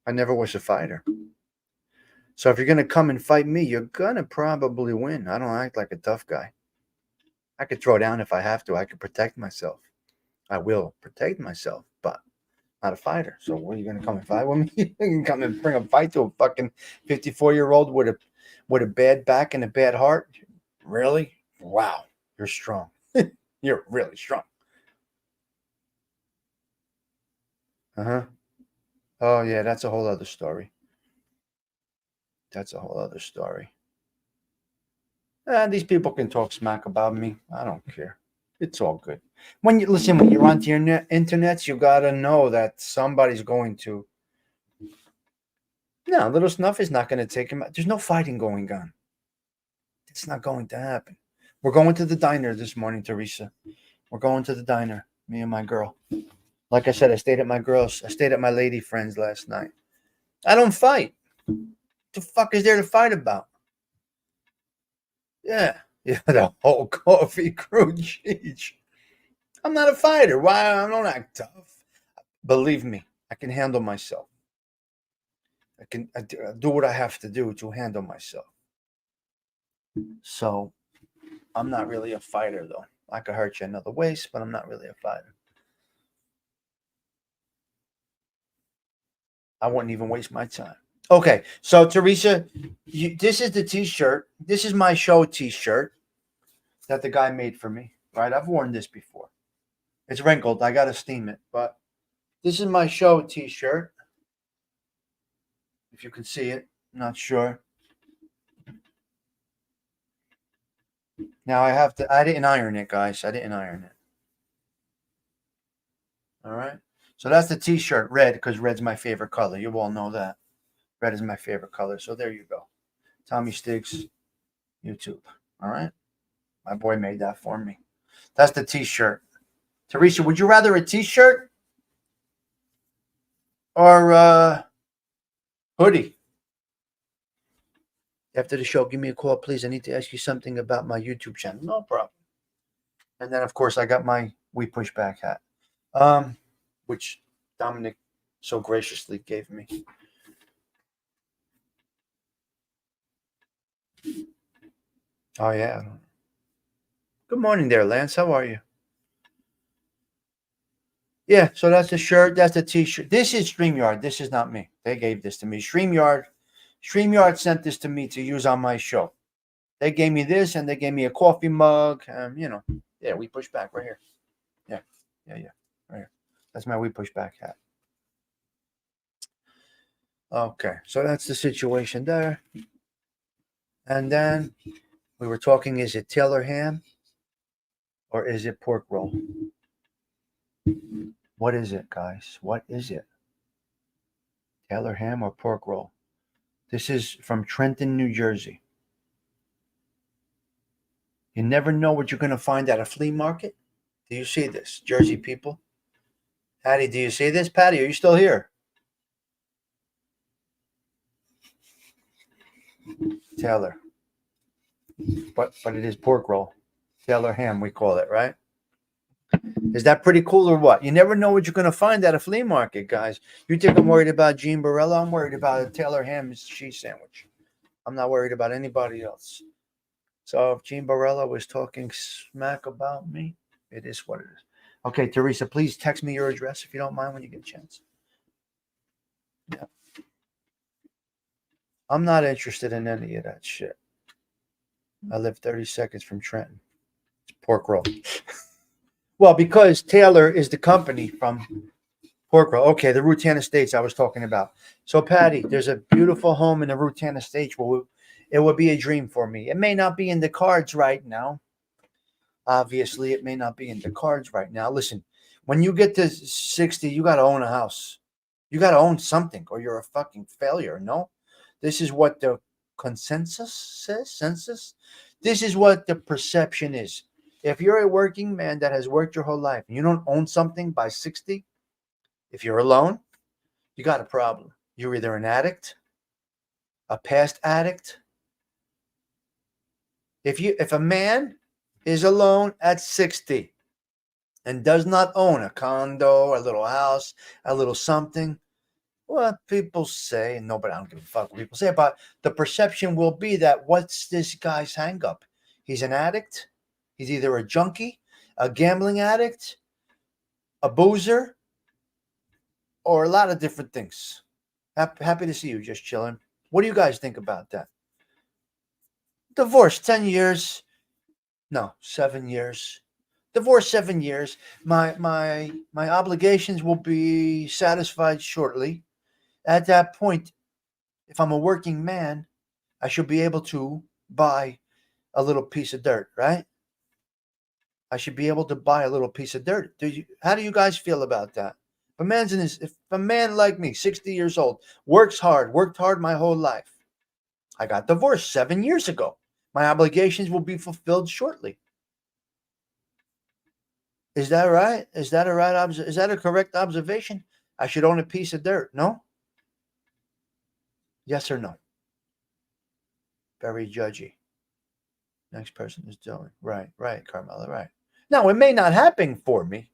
I never was a fighter. So if you're gonna come and fight me, you're gonna probably win. I don't act like a tough guy. I could throw down if I have to. I could protect myself. I will protect myself, but not a fighter. So what are you gonna come and fight with me? You can come and bring a fight to a fucking 54-year-old with a bad back and a bad heart? Really? Wow, you're strong. You're really strong. Uh huh. Oh yeah, that's a whole other story. That's a whole other story. These people can talk smack about me. I don't care. It's all good. When you're on the internet, you gotta know that somebody's going to. No, Little Snuff is not going to take him out. There's no fighting going on. It's not going to happen. We're going to the diner this morning, Teresa. We're going to the diner, me and my girl. Like I said, I stayed at my lady friend's last night. I don't fight. What the fuck is there to fight about? Yeah. Yeah, the whole coffee crew. Jeez. I'm not a fighter. Why? I don't act tough. Believe me, I can handle myself. I do what I have to do to handle myself. So I'm not really a fighter, though. I could hurt you in other ways, but I'm not really a fighter. I wouldn't even waste my time. Okay, so Teresa, this is the T-shirt. This is my show T-shirt that the guy made for me. Right, I've worn this before. It's wrinkled. I gotta steam it, but this is my show T-shirt. If you can see it, not sure. Now I didn't iron it, guys. I didn't iron it. All right. So that's the t-shirt, red, because red's my favorite color. You all know that. Red is my favorite color. So there you go. Tommy Stigs, YouTube. All right. My boy made that for me. That's the t-shirt. Teresa, would you rather a t-shirt or a hoodie? After the show, give me a call, please. I need to ask you something about my YouTube channel. No problem. And then, of course, I got my We Push Back hat, which Dominic so graciously gave me. Oh, yeah. Good morning there, Lance. How are you? Yeah, so that's the shirt. That's the t-shirt. This is StreamYard. This is not me. They gave this to me. StreamYard sent this to me to use on my show. They gave me this, and they gave me a coffee mug. Yeah, We Push Back right here. Yeah, right here. That's my We Push Back hat. Okay, so that's the situation there. And then we were talking, is it Taylor ham or is it pork roll? What is it, guys? What is it? Taylor ham or pork roll? This is from Trenton, New Jersey. You never know what you're going to find at a flea market. Do you see this, Jersey people? Patty, do you see this? Patty, are you still here? Taylor. But it is pork roll. Taylor ham, we call it, right? Is that pretty cool or what? You never know what you're going to find at a flea market, guys. You think I'm worried about Gene Barella? I'm worried about a Taylor ham cheese sandwich. I'm not worried about anybody else. So if Gene Barella was talking smack about me, it is what it is. Okay, Teresa, please text me your address if you don't mind when you get a chance. Yeah. I'm not interested in any of that shit. I live 30 seconds from Trenton. It's pork roll. Well, because Taylor is the company from pork roll. Okay, the Rutan Estates I was talking about. So, Patty, there's a beautiful home in the Rutan Estates. It would be a dream for me. It may not be in the cards right now. Obviously, it may not be in the cards right now. Listen, when you get to 60, you got to own a house. You got to own something or you're a fucking failure. No, this is what the consensus says. Census. This is what the perception is. If you're a working man that has worked your whole life and you don't own something by 60, if you're alone, you got a problem. You're either an addict, a past addict. If a man is alone at 60 and does not own a condo, a little house, a little something, what people say, and nobody, I don't give a fuck what people say, but the perception will be that what's this guy's hang up? He's an addict. He's either a junkie, a gambling addict, a boozer, or a lot of different things. Happy to see you, just chilling. What do you guys think about that? Divorce, 10 years. No, 7 years. Divorce, 7 years. My obligations will be satisfied shortly. At that point, if I'm a working man, I should be able to buy a little piece of dirt, right? I should be able to buy a little piece of dirt. How do you guys feel about that? If a man like me, 60 years old, worked hard my whole life. I got divorced 7 years ago. My obligations will be fulfilled shortly. Is that right? Is that a correct observation? I should own a piece of dirt, no? Yes or no? Very judgy. Next person is doing. Right, Carmela, right. Now, it may not happen for me,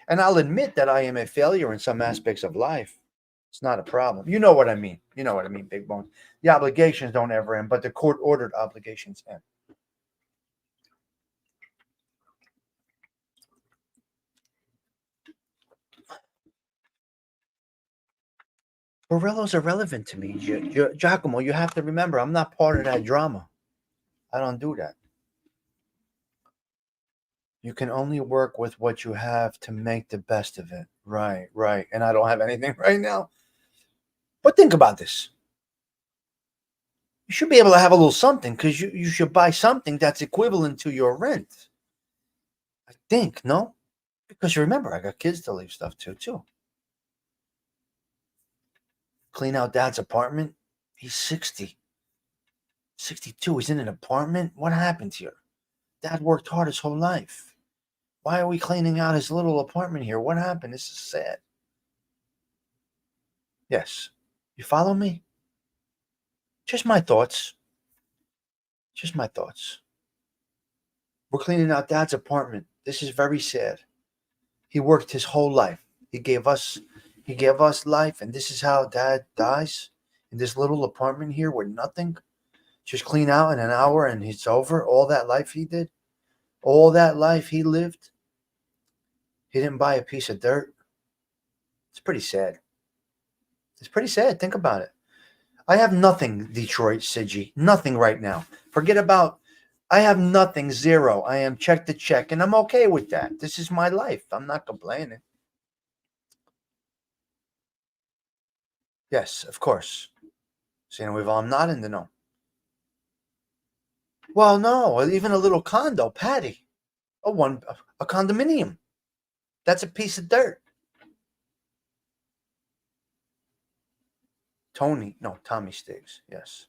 and I'll admit that I am a failure in some aspects of life. It's not a problem. You know what I mean. You know what I mean, Big Bones. The obligations don't ever end, but the court-ordered obligations end. Borello's irrelevant to me. Giacomo, you have to remember, I'm not part of that drama. I don't do that. You can only work with what you have to make the best of it. Right. And I don't have anything right now. But think about this. You should be able to have a little something because you should buy something that's equivalent to your rent. I think, no? Because remember, I got kids to leave stuff to, too. Clean out dad's apartment. He's 60, 62. He's in an apartment. What happened here? Dad worked hard his whole life. Why are we cleaning out his little apartment here? What happened? This is sad. Yes. You follow me? Just my thoughts. Just my thoughts. We're cleaning out dad's apartment. This is very sad. He worked his whole life. He gave us life, and this is how dad dies in this little apartment here with nothing. Just clean out in an hour and it's over. All that life he did, all that life he lived. He didn't buy a piece of dirt. It's pretty sad. It's pretty sad. Think about it. I have nothing, Detroit, Siggy. Nothing right now. Forget about, I have nothing, zero. I am check to check, and I'm okay with that. This is my life. I'm not complaining. Yes, of course. Saying I'm not in the know. Well, no, even a little condo, Patty. A condominium. That's a piece of dirt. Tommy Stigs. Yes.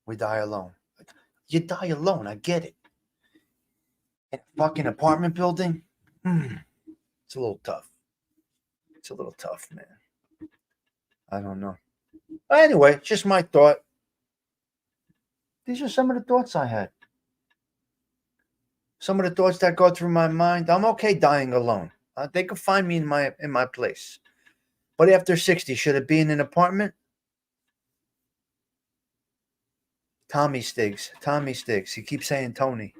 We die alone. You die alone. I get it. In a fucking apartment building? It's a little tough. It's a little tough, man. I don't know. Anyway, just my thought. These are some of the thoughts I had. Some of the thoughts that go through my mind. I'm okay dying alone. They could find me in my place. But after 60, should it be in an apartment? Tommy Stigs. Tommy Stigs. He keeps saying Tony.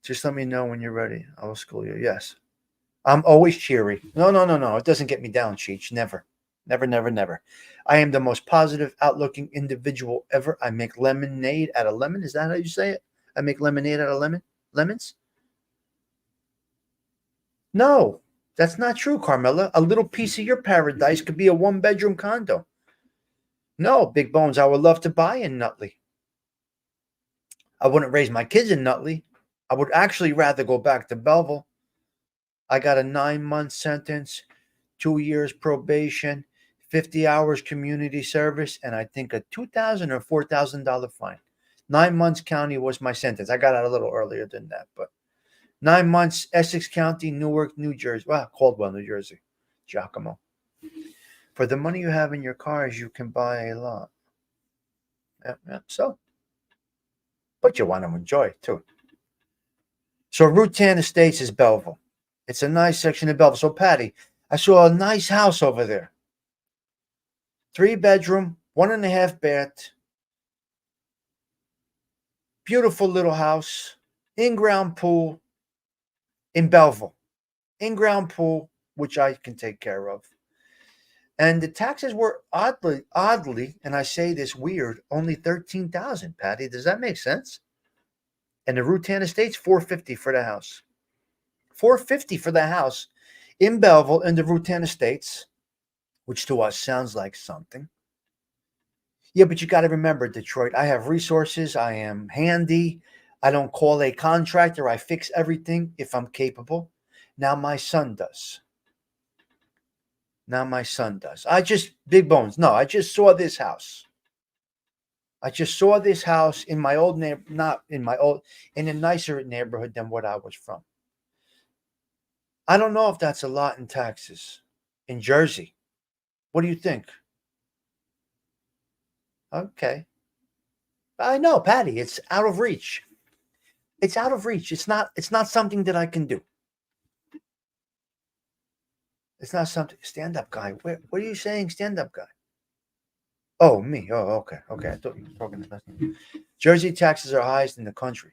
Just let me know when you're ready. I will school you. Yes. I'm always cheery. No. It doesn't get me down, Cheech. Never. Never, never, never. I am the most positive, outlooking individual ever. I make lemonade out of lemon. Is that how you say it? I make lemonade out of lemons? No, that's not true, Carmela. A little piece of your paradise could be a one-bedroom condo. No, Big Bones, I would love to buy in Nutley. I wouldn't raise my kids in Nutley. I would actually rather go back to Belleville. I got a 9-month sentence, 2 years probation, 50 hours community service, and I think a $2,000 or $4,000 fine. 9 months county was my sentence. I got out a little earlier than that, but 9 months, Essex County, Newark, New Jersey. Well, Caldwell, New Jersey. Giacomo. For the money you have in your cars, you can buy a lot. So. But you want to enjoy it, too. So Route 10 Estates is Belleville. It's a nice section of Belleville. So, Patty, I saw a nice house over there. 3-bedroom, 1.5 bath. Beautiful little house. In-ground pool in Belleville. In-ground pool, which I can take care of. And the taxes were oddly, and I say this weird, only $13,000. Patty, does that make sense? And the Route 10 Estates, $450 for the house. $450 for the house in Belleville in the Route 10 Estates, which to us sounds like something. Yeah, but you got to remember, Detroit, I have resources. I am handy. I don't call a contractor. I fix everything if I'm capable. Now my son does. Big Bones. No, I just saw this house. In my old not in my old, in a nicer neighborhood than what I was from. I don't know if that's a lot in taxes in Jersey. What do you think? Okay. I know, Patty, it's out of reach. It's out of reach. It's not something that I can do. It's not something. Stand up guy. What are you saying, stand up guy? Oh, me. Oh, okay. I thought you were talking about me. Jersey taxes are highest in the country.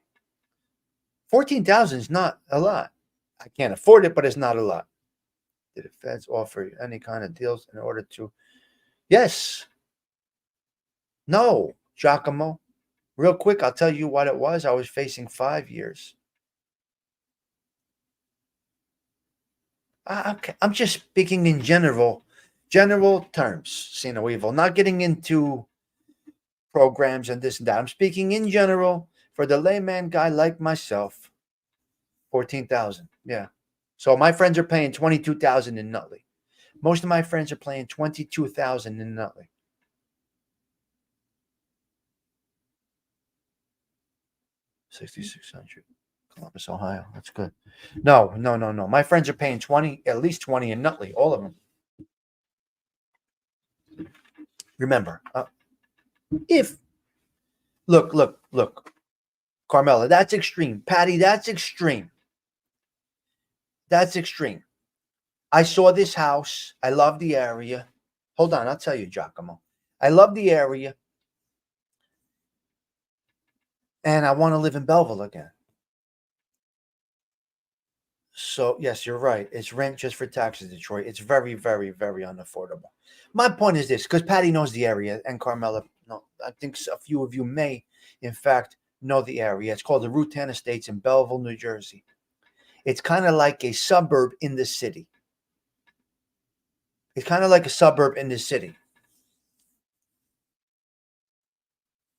14,000 is not a lot. I can't afford it, but it's not a lot. Did the feds offer any kind of deals in order to? Yes. No, Giacomo. Real quick, I'll tell you what it was. I was facing 5 years. Okay. I'm just speaking in general. General terms, see no evil. Not getting into programs and this and that. I'm speaking in general for the layman guy like myself. 14,000. Yeah. So my friends are paying 22,000 in Nutley. Most of my friends are paying 22,000 in Nutley. 6,600. Columbus, Ohio. That's good. No. My friends are paying 20, at least 20 in Nutley, all of them. Remember, if look, Carmela, that's extreme. Patty, that's extreme. That's extreme. I saw this house. I love the area. Hold on, I'll tell you, Giacomo. I love the area, and I want to live in Belleville again. So yes, you're right. It's rent just for taxes, Detroit. It's very, very, very unaffordable. My point is this, because Patty knows the area, and Carmela, no, I think a few of you may, in fact, know the area. It's called the Route 10 Estates in Belleville, New Jersey. It's kind of like a suburb in the city. It's kind of like a suburb in the city.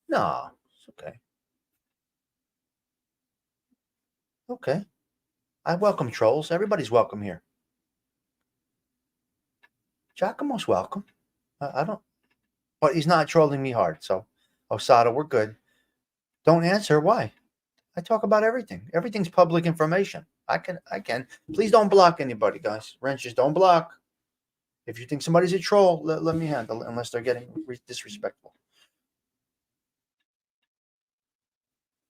No, it's okay. Okay. I welcome trolls. Everybody's welcome here. Giacomo's welcome. I don't, but he's not trolling me hard. So, Osada, we're good. Don't answer. Why? I talk about everything. Everything's public information. I can. Please don't block anybody, guys. Wrenches, don't block. If you think somebody's a troll, let me handle it, unless they're getting disrespectful.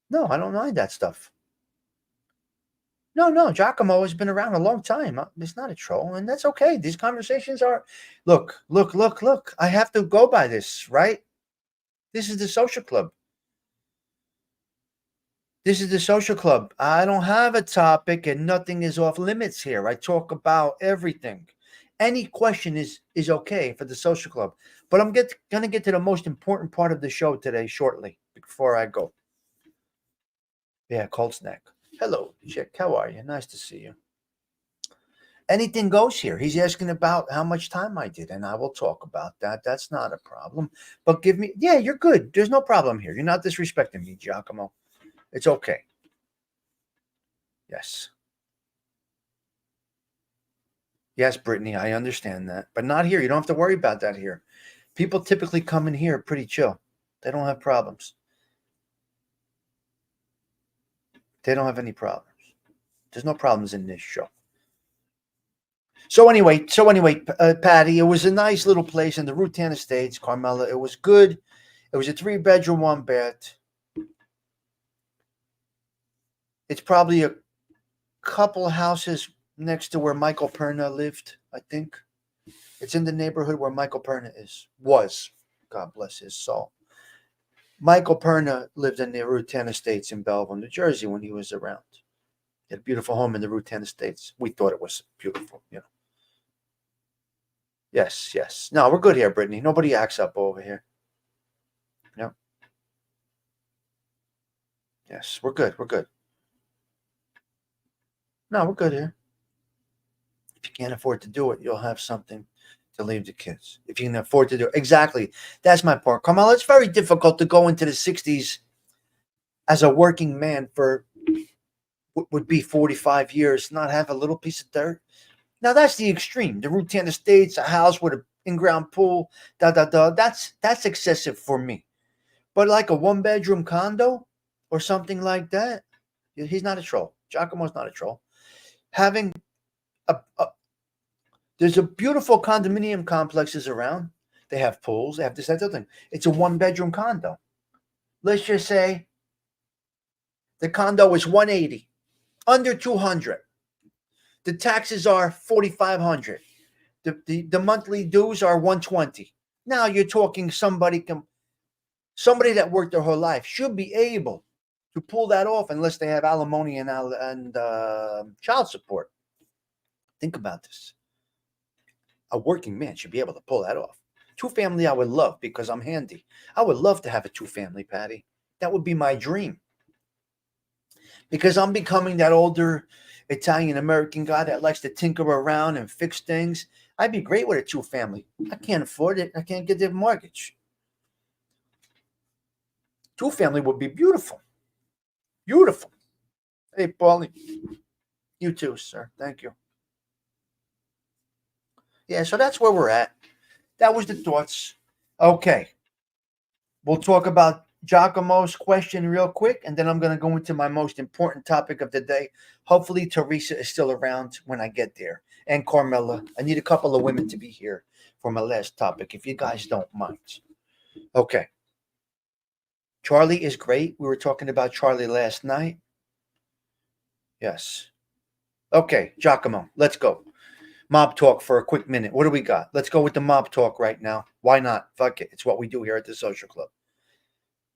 No, I don't mind that stuff. No, Giacomo has been around a long time. He's not a troll, and that's okay. These conversations are, look. I have to go by this, right? This is the social club. This is the social club. I don't have a topic, and nothing is off limits here. I talk about everything. Any question is okay for the social club. But I'm gonna get to the most important part of the show today shortly before I go. Yeah, cold snack. Hello, Chick. How are you? Nice to see you. Anything goes here. He's asking about how much time I did, and I will talk about that. That's not a problem. But give me, yeah, you're good. There's no problem here. You're not disrespecting me, Giacomo. It's okay. Yes. Yes, Brittany, I understand that. But not here. You don't have to worry about that here. People typically come in here pretty chill. They don't have problems. They don't have any problems. There's no problems in this show. So anyway, Patty, it was a nice little place in the Route 10 Estates, Carmela. It was good. It was a 3-bedroom, 1-bath. It's probably a couple houses next to where Michael Perna lived, I think. It's in the neighborhood where Michael Perna was. God bless his soul. Michael Perna lived in the Route 10 Estates in Belleville, New Jersey when he was around. He had a beautiful home in the Route 10 Estates. We thought it was beautiful, Yes. No, we're good here, Brittany. Nobody acts up over here. No. Yes, we're good. No, we're good here. If you can't afford to do it, you'll have something to leave the kids. If you can afford to do it. Exactly. That's my point. Carmela, it's very difficult to go into the 60s as a working man for what would be 45 years, not have a little piece of dirt. Now, that's the extreme. The Route 10 Estates, a house with an in-ground pool, That's excessive for me. But like a 1-bedroom condo or something like that, he's not a troll. Giacomo's not a troll. Having there's a beautiful condominium complexes around. They have pools. They have this, that, other thing. It's a 1-bedroom condo. Let's just say the condo is 180, under 200. The taxes are 4,500. The monthly dues are 120. Now you're talking somebody that worked their whole life should be able to pull that off unless they have alimony and child support. Think about this. A working man should be able to pull that off. 2-family I would love because I'm handy. I would love to have a 2-family, Patty. That would be my dream. Because I'm becoming that older Italian American guy that likes to tinker around and fix things. I'd be great with a two-family. I can't afford it. I can't get the mortgage. Two-family would be beautiful. Beautiful. Hey, Paulie. You too, sir. Thank you. Yeah, so that's where we're at. That was the thoughts. Okay. We'll talk about Giacomo's question real quick, and then I'm going to go into my most important topic of the day. Hopefully, Teresa is still around when I get there. And Carmela. I need a couple of women to be here for my last topic, if you guys don't mind. Okay. Charlie is great. We were talking about Charlie last night. Yes. Okay, Giacomo, let's go. Mob talk for a quick minute. What do we got? Let's go with the mob talk right now. Why not? Fuck it. It's what we do here at the social club.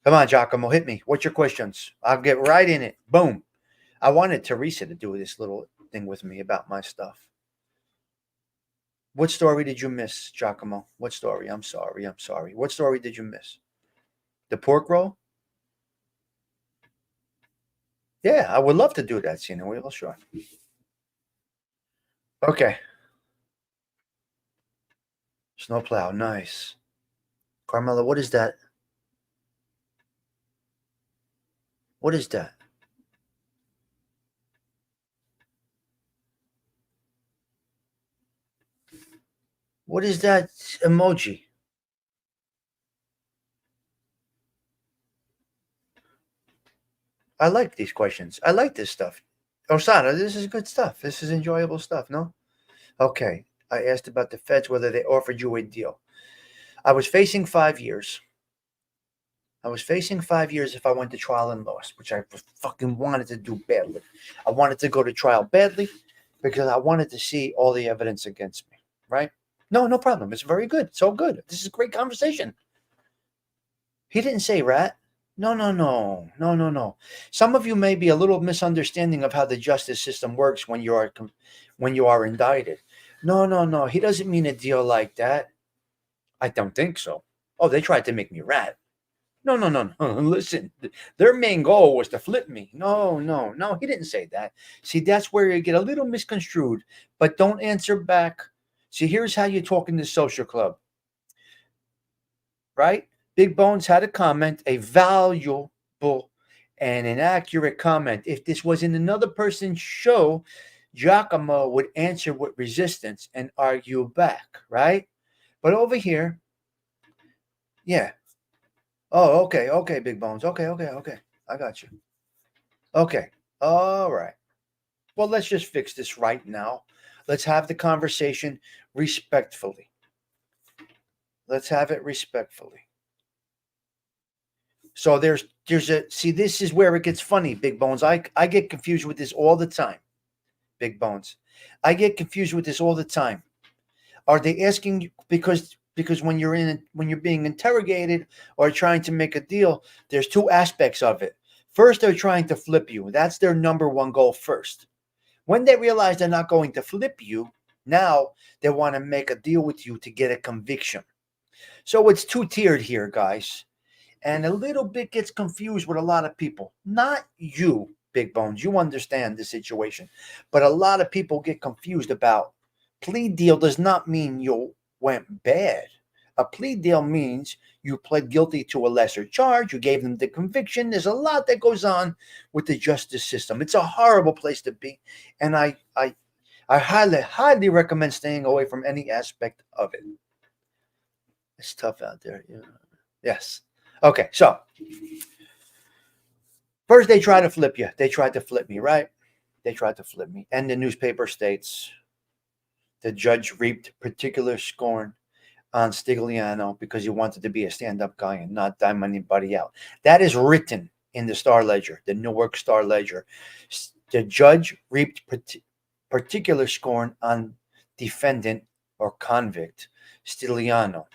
Come on, Giacomo, hit me. What's your questions? I'll get right in it. Boom. I wanted Teresa to do this little thing with me about my stuff. What story did you miss, Giacomo? What story? I'm sorry. What story did you miss? The pork roll? Yeah, I would love to do that, Cena. Well, sure. Okay. Snowplow, nice. Carmela, what is that? What is that? What is that emoji? I like these questions. I like this stuff. Osana, this is good stuff. This is enjoyable stuff, no? Okay. I asked about the feds, whether they offered you a deal. I was facing 5 years. If I went to trial and lost, which I fucking wanted to do badly. I wanted to go to trial badly because I wanted to see all the evidence against me, right? No problem. It's very good. So good. This is a great conversation. He didn't say rat. No. Some of you may be a little misunderstanding of how the justice system works when you are indicted. No. He doesn't mean a deal like that. I don't think so. Oh, they tried to make me rat. No. Listen, their main goal was to flip me. No. He didn't say that. See, that's where you get a little misconstrued. But don't answer back. See, here's how you talk in the social club, right? Big Bones had a comment, a valuable and an accurate comment. If this was in another person's show, Giacomo would answer with resistance and argue back, right? But over here, yeah. Oh, okay, Big Bones. Okay. I got you. Okay. All right. Well, let's just fix this right now. Let's have the conversation respectfully. Let's have it respectfully. So there's a see, this is where it gets funny, Big Bones. I get confused with this all the time. Big Bones. I get confused with this all the time. Are they asking you because when you're being interrogated or trying to make a deal, there's two aspects of it. First, they're trying to flip you. That's their number one goal first. When they realize they're not going to flip you, now they want to make a deal with you to get a conviction. So it's two-tiered here, guys. And a little bit gets confused with a lot of people. Not you, Big Bones. You understand the situation. But a lot of people get confused about plea deal does not mean you went bad. A plea deal means you pled guilty to a lesser charge. You gave them the conviction. There's a lot that goes on with the justice system. It's a horrible place to be. And I highly recommend staying away from any aspect of it. It's tough out there. Yeah. Yes. Okay, so first they try to flip you. They tried to flip me, right? They tried to flip me. And the newspaper states the judge reaped particular scorn on Stigliano because he wanted to be a stand-up guy and not dime anybody out. That is written in the Star Ledger, the Newark Star Ledger. The judge reaped particular scorn on defendant or convict Stigliano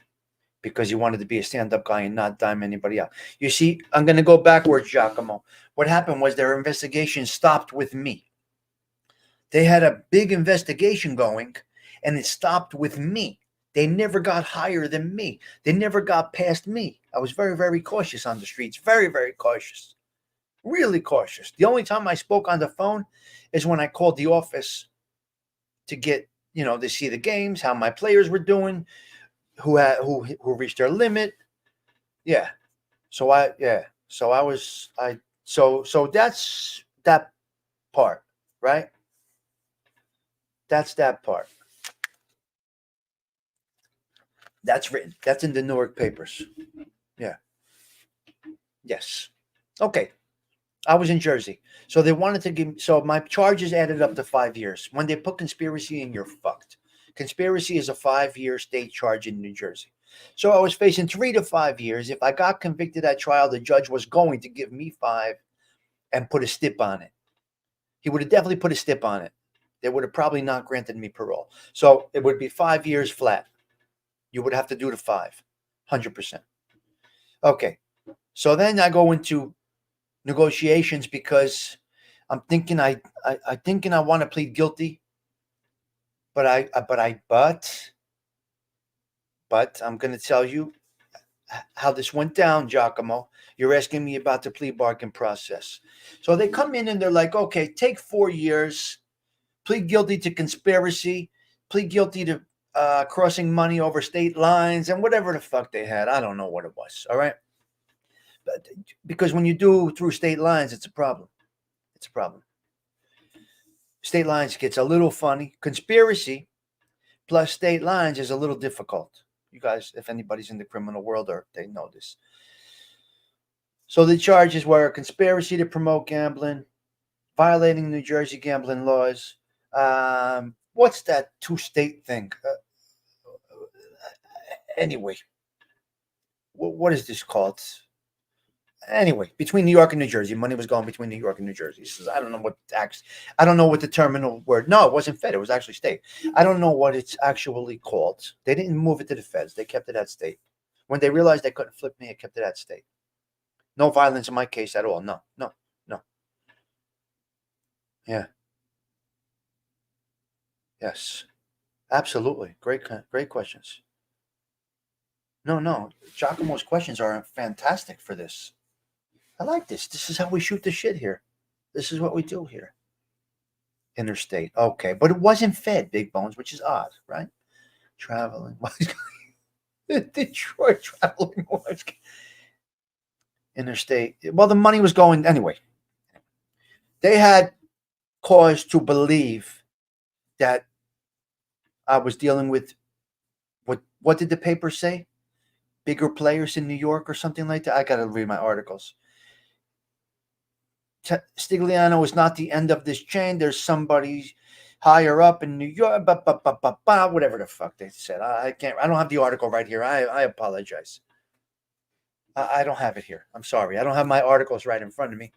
because he wanted to be a stand-up guy and not dime anybody out. You see, I'm going to go backwards, Giacomo. What happened was their investigation stopped with me. They had a big investigation going, and it stopped with me. They never got higher than me. They never got past me. I was very, very cautious on the streets. Very, very cautious. Really cautious. The only time I spoke on the phone is when I called the office to get, to see the games, how my players were doing, who reached their limit. Yeah. So that's that part, right? That's that part. That's written. That's in the Newark papers. Yeah. Yes. Okay. I was in Jersey. So they wanted to give, so my charges added up to 5 years. When they put conspiracy in, you're fucked. Conspiracy is a 5-year state charge in New Jersey. So I was facing 3 to 5 years. If I got convicted at trial, the judge was going to give me 5 and put a stip on it. He would have definitely put a stip on it. They would have probably not granted me parole. So it would be 5 years flat. You would have to do the 5, 100%. Okay. So then I go into negotiations because I'm thinking I want to plead guilty, but I'm going to tell you how this went down, Giacomo. You're asking me about the plea bargain process. So they come in and they're like, okay, take 4 years, plead guilty to conspiracy, plead guilty to crossing money over state lines, and whatever the fuck they had. I don't know what it was. All right. But because when you do through state lines, it's a problem. It's a problem. State lines gets a little funny. Conspiracy plus state lines is a little difficult. You guys, if anybody's in the criminal world, or they know this. So the charges were conspiracy to promote gambling, violating New Jersey gambling laws. What's that 2-state thing? Anyway, what is this called? Anyway, between New York and New Jersey, money was going between New York and New Jersey. So I don't know what the terminal word. No, it wasn't Fed. It was actually state. I don't know what it's actually called. They didn't move it to the Feds. They kept it at state. When they realized they couldn't flip me, it kept it at state. No violence in my case at all. No. Yeah. Yes. Absolutely. Great questions. No. Giacomo's questions are fantastic for this. I like this. This is how we shoot the shit here. This is what we do here. Interstate. Okay. But it wasn't Fed, Big Bones, which is odd, right? Traveling. Detroit traveling. Interstate. Well, the money was going anyway. They had cause to believe that I was dealing with what did the paper say? Bigger players in New York or something like that. I got to read my articles. Stigliano is not the end of this chain. There's somebody higher up in New York, whatever the fuck they said. I don't have the article right here. I apologize. I don't have it here. I'm sorry. I don't have my articles right in front of me.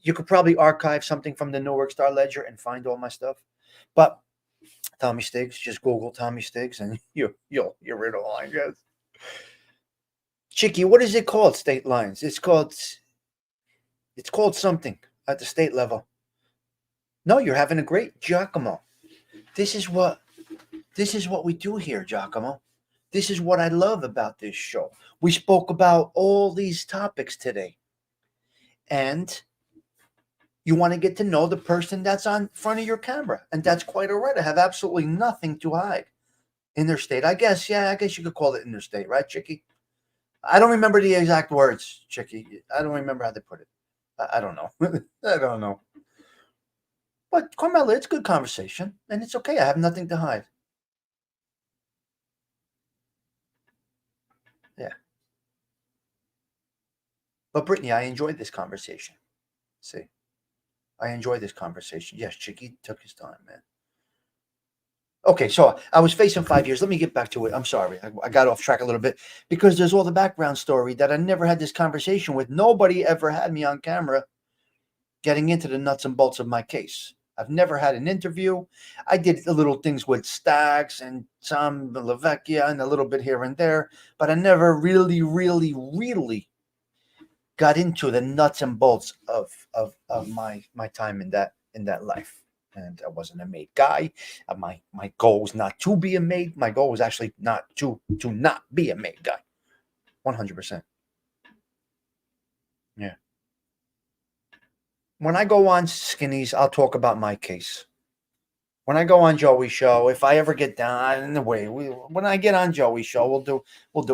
You could probably archive something from the Newark Star Ledger and find all my stuff. But Tommy Stigs, just Google Tommy Stigs and you're rid of all, I guess. Chicky, what is it called? State lines. It's called something at the state level. No, you're having a great Giacomo. This is what we do here, Giacomo. This is what I love about this show. We spoke about all these topics today. And you want to get to know the person that's on front of your camera. And that's quite all right. I have absolutely nothing to hide. Interstate, I guess. Yeah, I guess you could call it interstate, right, Chicky? I don't remember the exact words, Chicky. I don't remember how they put it. I don't know. I don't know. But Carmela, it's good conversation. And it's okay. I have nothing to hide. Yeah. But Brittany, I enjoyed this conversation. See? I enjoyed this conversation. Yes, Chicky took his time, man. Okay, so I was facing 5 years. Let me get back to it. I'm sorry. I got off track a little bit because there's all the background story that I never had this conversation with. Nobody ever had me on camera getting into the nuts and bolts of my case. I've never had an interview. I did the little things with Stags and Tom Lavecchia and a little bit here and there, but I never really got into the nuts and bolts of my time in that life. And I wasn't a made guy. My goal was not to be a made. My goal was actually not to not be a made guy. 100%. Yeah. When I go on Skinnies, I'll talk about my case. When I go on Joey's show, if I ever get down in the way, when I get on Joey's show, we'll do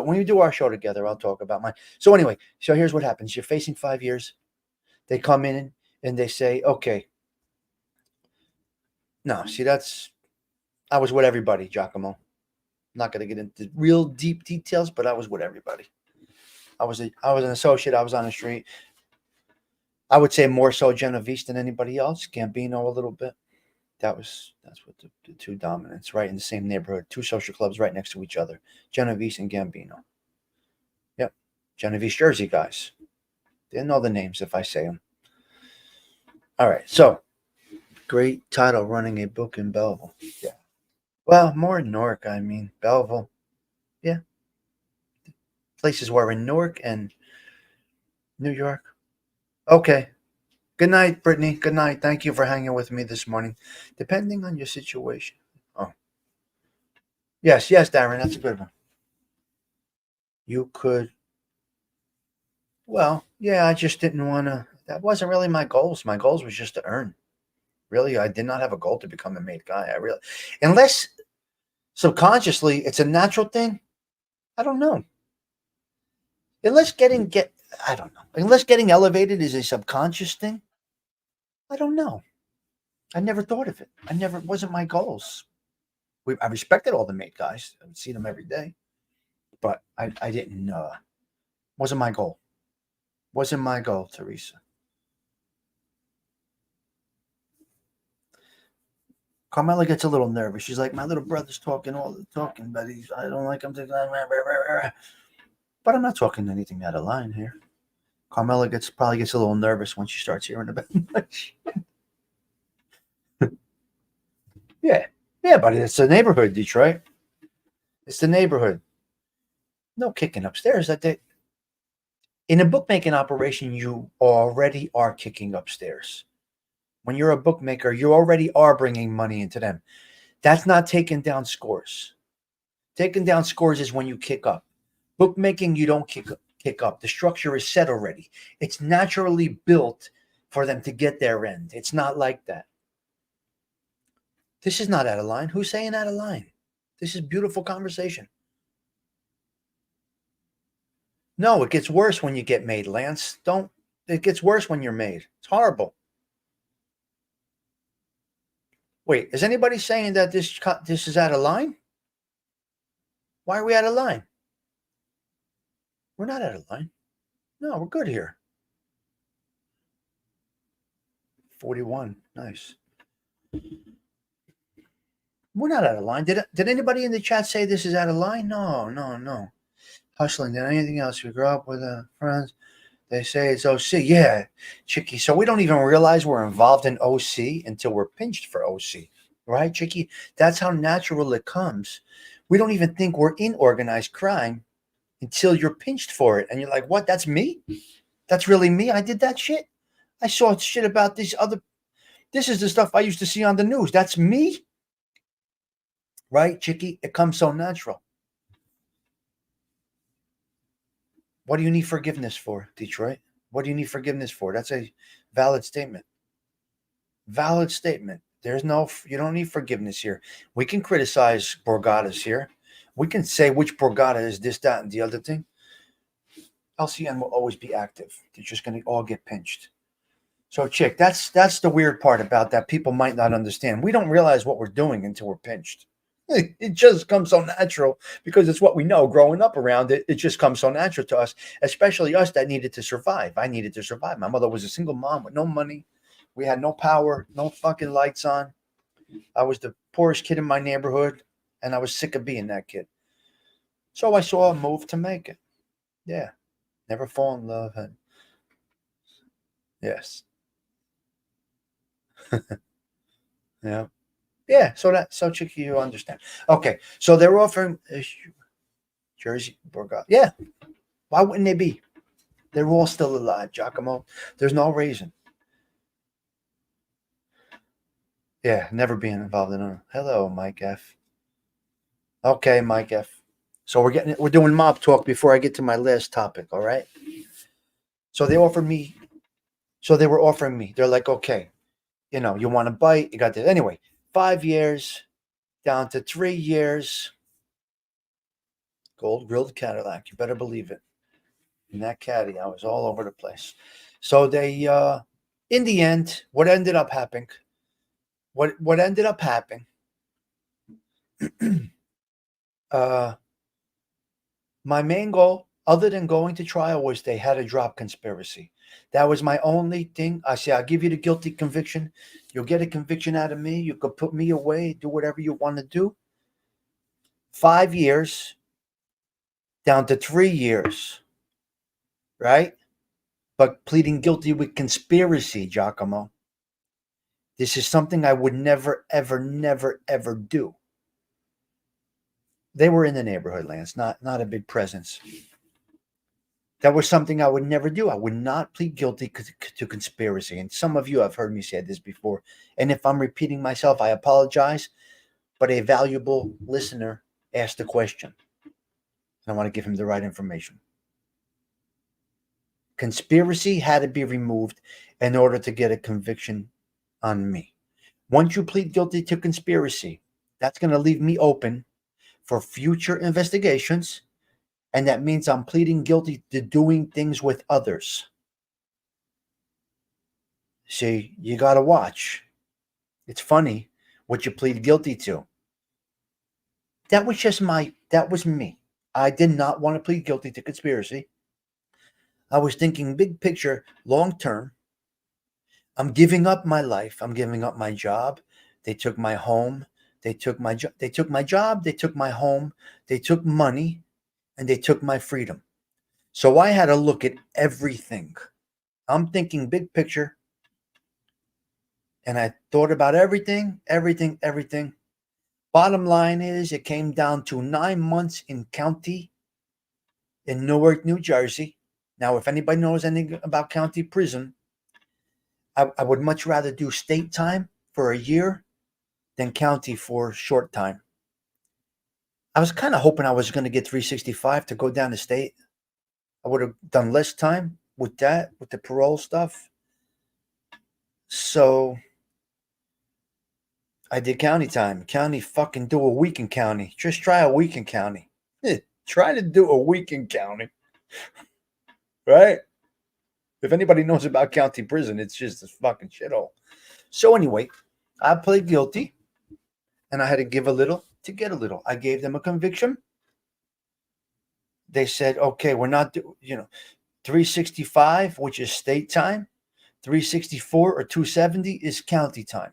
when we do our show together, I'll talk about mine. So anyway, so here's what happens. You're facing 5 years. They come in and they say, okay, no, see, I was with everybody, Giacomo. I'm not going to get into real deep details, but I was with everybody. I was an associate. I was on the street. I would say more so Genovese than anybody else. Gambino a little bit. That's what the two dominants, right in the same neighborhood. Two social clubs right next to each other. Genovese and Gambino. Yep. Genovese Jersey guys. They know the names if I say them. All right. So, great title, running a book in Belleville. Yeah. Well, more in Newark, I mean. Belleville. Yeah. Places were in Newark and New York. Okay. Good night, Brittany. Good night. Thank you for hanging with me this morning. Depending on your situation. Oh. Yes, Darren. That's a good one. You could. Well, yeah, I just didn't want to. That wasn't really my goals. My goals was just to earn. Really, I did not have a goal to become a made guy. Unless subconsciously it's a natural thing. I don't know. I don't know. Unless getting elevated is a subconscious thing. I don't know. I never thought of it. It wasn't my goals. I respected all the mate guys. I would see them every day, but I didn't. Wasn't my goal. Wasn't my goal, Teresa. Carmela gets a little nervous. She's like, my little brother's talking all the talking, but I don't like him to. But I'm not talking anything out of line here. Carmela probably gets a little nervous when she starts hearing about it. Yeah, buddy. It's the neighborhood, Detroit. It's the neighborhood. No kicking upstairs. In a bookmaking operation, you already are kicking upstairs. When you're a bookmaker, you already are bringing money into them. That's not taking down scores. Taking down scores is when you kick up. Bookmaking, you don't kick up. The structure is set already. It's naturally built for them to get their end. It's not like that. This is not out of line. Who's saying out of line? This is beautiful conversation. No, it gets worse when you get made, Lance. It gets worse when you're made. It's horrible. Wait, is anybody saying that this is out of line? Why are we out of line? We're not out of line. No, we're good here. 41. Nice. We're not out of line. Did anybody in the chat say this is out of line? No. Hustling. Did anything else? We grew up with friends. They say it's OC. Yeah, Chicky. So we don't even realize we're involved in OC until we're pinched for OC. Right, Chicky? That's how natural it comes. We don't even think we're in organized crime until you're pinched for it. And you're like, what? That's me? That's really me? I did that shit? I saw shit about this is the stuff I used to see on the news. That's me? Right, Chicky? It comes so natural. What do you need forgiveness for, Detroit? What do you need forgiveness for? That's a valid statement. Valid statement. You don't need forgiveness here. We can criticize Borgatas here. We can say which Borgata is this, that, and the other thing. LCN will always be active. They're just going to all get pinched. So, Chick, that's the weird part about that. People might not understand. We don't realize what we're doing until we're pinched. It just comes so natural because it's what we know growing up around it. It just comes so natural to us, especially us that needed to survive. I needed to survive. My mother was a single mom with no money. We had no power, no fucking lights on. I was the poorest kid in my neighborhood, and I was sick of being that kid. So I saw a move to make it. Yeah. Never fall in love. Yes. Yeah. Yeah, so Chicky, you understand. Okay, so they're offering Jersey Borgata. Yeah, why wouldn't they be? They're all still alive, Giacomo. There's no reason. Yeah, never being involved in it. Hello, Mike F. Okay, Mike F. So we're doing mob talk before I get to my last topic. All right. So they offered me So they were offering me. They're like, okay, you want to bite? You got this. Anyway, 5 years down to 3 years. Gold grilled Cadillac. You better believe it. In that caddy, I was all over the place. So they, in the end, what ended up happening? What ended up happening? uh, my main goal, other than going to trial, was they had to drop conspiracy. That was my only thing. I say, I'll give you the guilty conviction. You'll get a conviction out of me. You could put me away, do whatever you want to do. 5 years down to 3 years, right? But pleading guilty with conspiracy, Giacomo. This is something I would never, ever, never, ever do. They were in the neighborhood, Lance, not a big presence. That was something I would never do. I would not plead guilty to conspiracy. And some of you have heard me say this before. And if I'm repeating myself, I apologize. But a valuable listener asked the question. And I want to give him the right information. Conspiracy had to be removed in order to get a conviction on me. Once you plead guilty to conspiracy, that's going to leave me open for future investigations. And that means I'm pleading guilty to doing things with others. See, you got to watch. It's funny what you plead guilty to. That was me. I did not want to plead guilty to conspiracy. I was thinking big picture, long term. I'm giving up my life. I'm giving up my job. They took my home. They took my job. They took my job. They took my home. They took money, and they took my freedom. So I had to look at everything. I'm thinking big picture. And I thought about everything. Bottom line is, it came down to 9 months in county in Newark, New Jersey. Now, if anybody knows anything about county prison, I would much rather do state time for a year than county for a short time. I was kind of hoping I was going to get 365 to go down to state. I would have done less time with that, with the parole stuff. So I did county time. County, fucking do a week in county. Just try a week in county. Try to do a week in county. Right? If anybody knows about county prison, it's just a fucking shithole. So anyway, I pled guilty, and I had to give a little to get a little. I gave them a conviction. They said, okay, we're not, 365, which is state time. 364 or 270 is county time.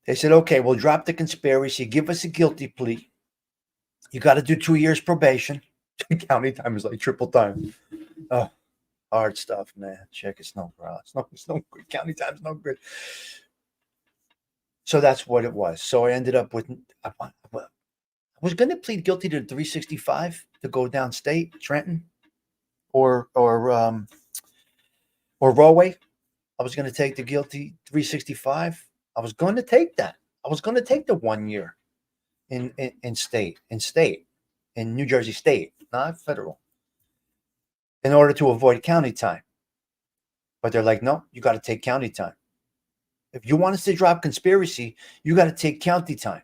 They said, okay, we'll drop the conspiracy. Give us a guilty plea. You got to do 2 years probation. County time is like triple time. Oh, hard stuff, man. Check, it's no problem. It's no good. County time's no good. So that's what it was. So I ended up with, I was going to plead guilty to 365 to go downstate, Trenton, or Rahway. I was going to take the guilty 365. I was going to take that. I was going to take the 1 year in New Jersey State, not federal, in order to avoid county time. But they're like, no, you got to take county time. If you want us to drop conspiracy, you got to take county time.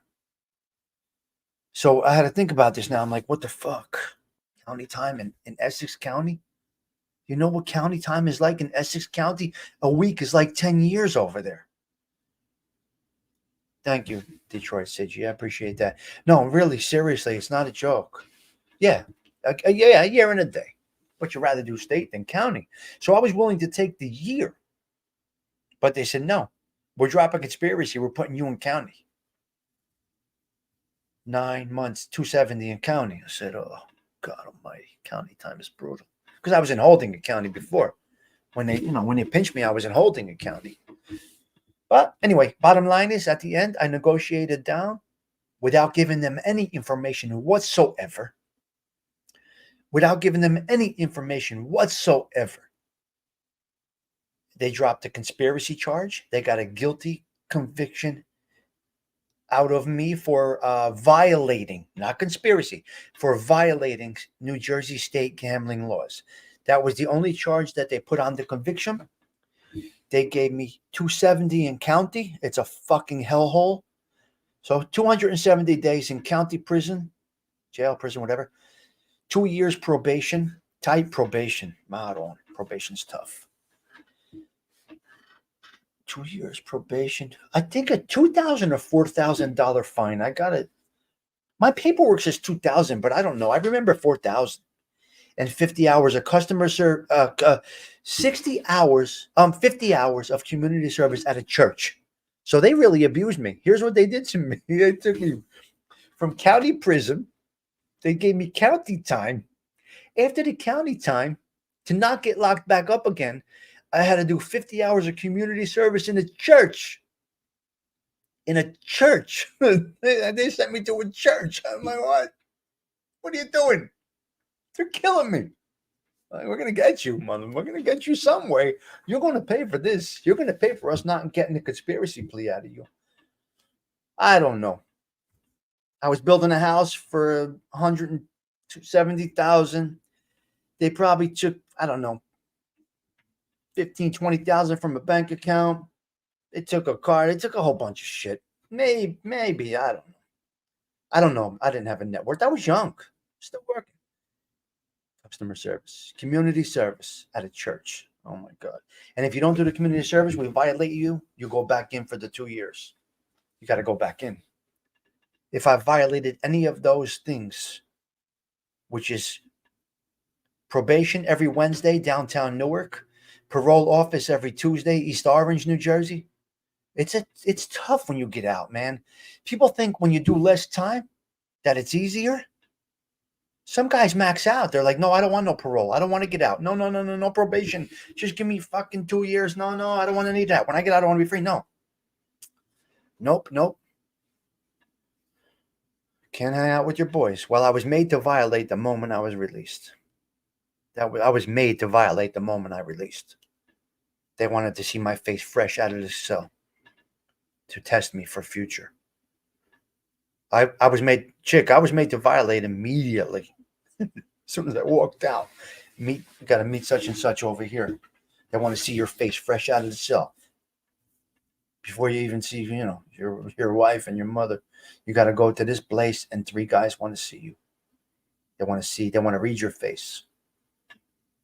So I had to think about this now. I'm like, what the fuck? County time in Essex County? You know what county time is like in Essex County? A week is like 10 years over there. Thank you, Detroit City. I appreciate that. No, really, seriously, it's not a joke. Yeah, a year and a day. But you'd rather do state than county. So I was willing to take the year. But they said, no, we're dropping conspiracy. We're putting you in county. 9 months, 270 in county. I said, oh, God almighty, county time is brutal. Because I was in Holding County before. When they pinched me, I was in Holding County. But anyway, bottom line is, at the end, I negotiated down without giving them any information whatsoever. They dropped a conspiracy charge. They got a guilty conviction out of me for violating, not conspiracy, for violating New Jersey state gambling laws. That was the only charge that they put on the conviction. They gave me 270 in county. It's a fucking hellhole. So 270 days in county prison, jail, prison, whatever. 2 years probation, tight probation. Model probation's tough. 2 years probation. I think a $2,000 or $4,000 fine. I got it. My paperwork says 2,000, but I don't know. I remember 4,000 and 50 hours of customer service. 60 hours, 50 hours of community service at a church. So they really abused me. Here's what they did to me. They took me from county prison. They gave me county time. After the county time, to not get locked back up again, I had to do 50 hours of community service in a church. In a church. They sent me to a church. I'm like, what? What are you doing? They're killing me. Like, we're going to get you, mother. We're going to get you some way. You're going to pay for this. You're going to pay for us not getting a conspiracy plea out of you. I don't know. I was building a house for $170,000. They probably took, I don't know, 15, 20,000 from a bank account. They took a car. They took a whole bunch of shit. Maybe. I don't know. I don't know. I didn't have a net worth. I was young. Still working. Customer service. Community service at a church. Oh, my God. And if you don't do the community service, we violate you. You go back in for the 2 years. You got to go back in. If I violated any of those things, which is probation every Wednesday, downtown Newark, parole office every Tuesday, East Orange, New Jersey. It's tough when you get out, man. People think when you do less time that it's easier. Some guys max out. They're like, no, I don't want no parole. I don't want to get out. No probation. Just give me fucking 2 years. No, I don't want to need that. When I get out, I want to be free. No. Nope. Can't hang out with your boys. Well, I was made to violate the moment I was released. I was made to violate the moment I released. They wanted to see my face fresh out of the cell to test me for future. I was made to violate immediately. As soon as I walked out, got to meet such and such over here. They want to see your face fresh out of the cell. Before you even see, your wife and your mother, you got to go to this place and 3 guys want to see you. They want to read your face.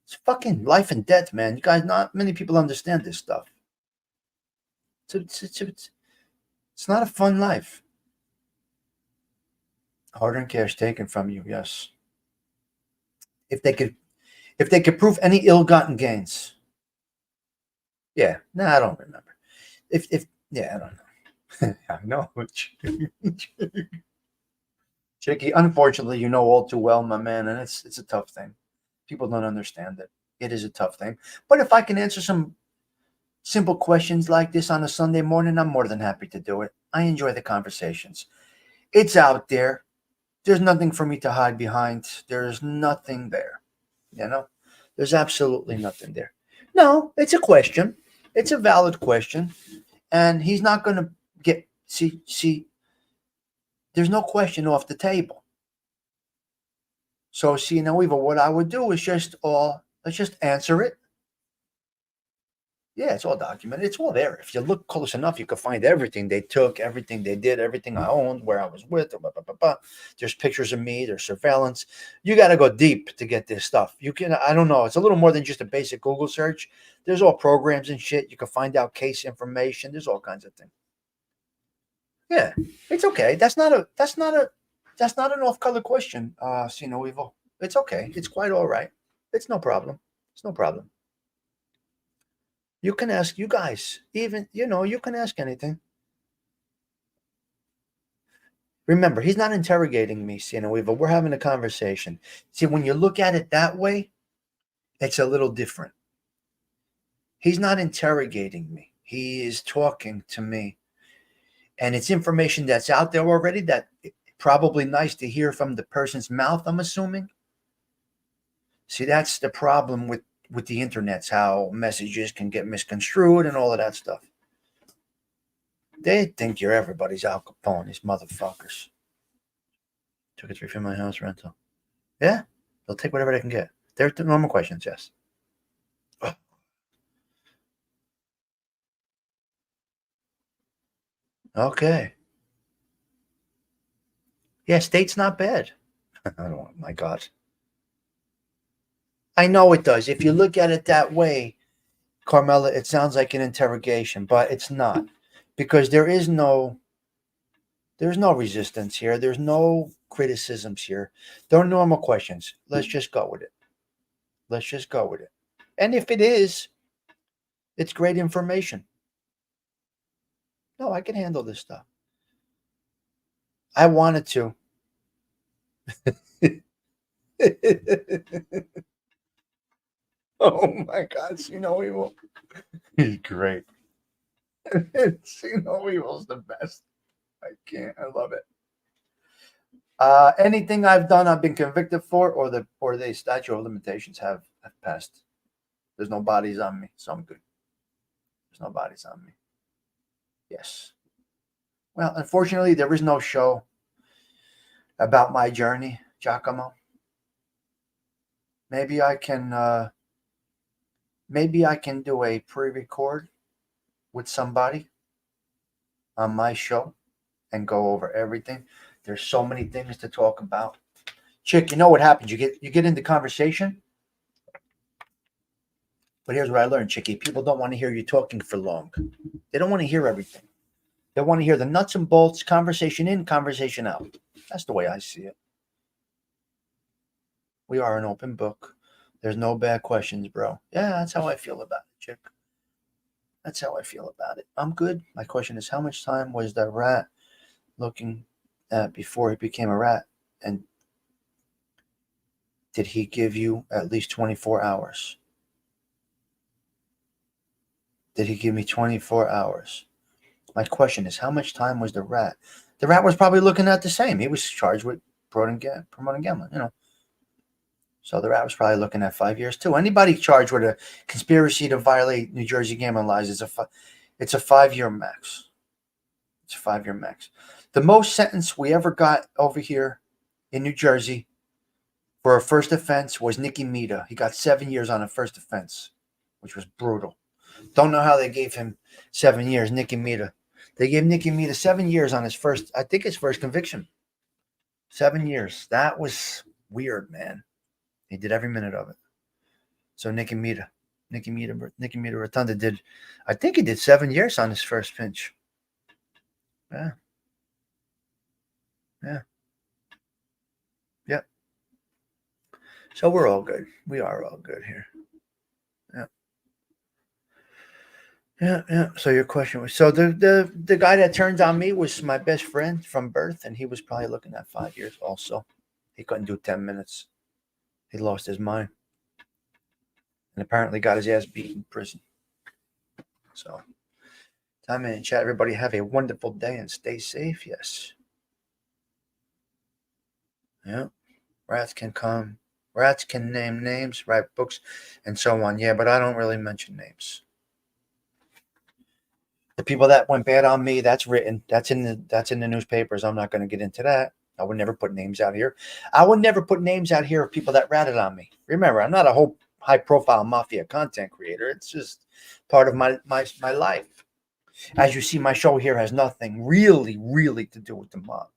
It's fucking life and death, man. You guys, not many people understand this stuff. It's not a fun life. Hard-earned cash taken from you, yes. If they could prove any ill-gotten gains. Yeah, no, I don't remember. I don't know. I know. Chicky, unfortunately, you know all too well, my man, and it's a tough thing. People don't understand it. It is a tough thing. But if I can answer some simple questions like this on a Sunday morning, I'm more than happy to do it. I enjoy the conversations. It's out there. There's nothing for me to hide behind. There's nothing there. There's absolutely nothing there. No, it's a question. It's a valid question. And he's not going to see, there's no question off the table. So, Eva, what I would do is let's just answer it. Yeah, it's all documented. It's all there. If you look close enough, you can find everything they took, everything they did, everything I owned, where I was with. There's pictures of me. There's surveillance. You got to go deep to get this stuff. I don't know. It's a little more than just a basic Google search. There's all programs and shit. You can find out case information. There's all kinds of things. Yeah, it's okay. That's not an off-color question, Evil. It's okay. It's quite all right. It's no problem. It's no problem. You can ask, you guys, even, you can ask anything. Remember, he's not interrogating me, Evil. We're having a conversation. See, when you look at it that way, it's a little different. He's not interrogating me. He is talking to me. And it's information that's out there already that probably nice to hear from the person's mouth, I'm assuming. See, that's the problem with the internet's how messages can get misconstrued and all of that stuff. They think you're everybody's Al Capone, these motherfuckers. Took a 3 for my house rental. Yeah, they'll take whatever they can get. They're the normal questions, yes. Okay. Yeah, state's not bad. I don't. My God. I know it does. If you look at it that way, Carmela, it sounds like an interrogation, but it's not, because there's no resistance here. There's no criticisms here. They're normal questions. Let's just go with it. Let's just go with it. And if it is, it's great information. No, I can handle this stuff. I wanted to. Oh my God, see no evil. He's great. See no evil's the best. I can't. I love it. Anything I've done, I've been convicted for, or the statute of limitations have passed. There's no bodies on me, so I'm good. There's no bodies on me. Yes. Well, unfortunately, there is no show about my journey, Giacomo. Maybe I can. Maybe I can do a pre-record with somebody on my show and go over everything. There's so many things to talk about. Chick, you know what happens? You get into conversation, but here's what I learned, Chicky. People don't want to hear you talking for long. They don't want to hear everything. They want to hear the nuts and bolts, conversation in, conversation out. That's the way I see it. We are an open book. There's no bad questions, bro. Yeah, that's how I feel about it, Chick. That's how I feel about it. I'm good. My question is, how much time was the rat looking at before he became a rat? And did he give you at least 24 hours? Did he give me 24 hours? My question is, how much time was the rat? The rat was probably looking at the same. He was charged with promoting gambling, So the rat was probably looking at 5 years too. Anybody charged with a conspiracy to violate New Jersey gambling laws it's a 5 year max. It's a 5 year max. The most sentence we ever got over here in New Jersey for a first offense was Nicky Mita. He got 7 years on a first offense, which was brutal. Don't know how they gave him 7 years, Nicky Mita. They gave Nicky Mita 7 years on his first conviction. 7 years. That was weird, man. He did every minute of it. So Nicky Mita Rotunda did, I think he did 7 years on his first pinch. Yeah. Yeah. Yeah. So we're all good. We are all good here. Yeah. Yeah, yeah. So your question was, so the guy that turned on me was my best friend from birth, and he was probably looking at 5 years also. He couldn't do 10 minutes. He lost his mind. And apparently got his ass beat in prison. So time in chat. Everybody have a wonderful day and stay safe. Yes. Yeah. Rats can come. Rats can name names, write books, and so on. Yeah, but I don't really mention names. The people that went bad on me, that's written. That's in the newspapers. I'm not going to get into that. I would never put names out here. I would never put names out here of people that ratted on me. Remember, I'm not a whole high profile mafia content creator. It's just part of my life. As you see, my show here has nothing really to do with the mob.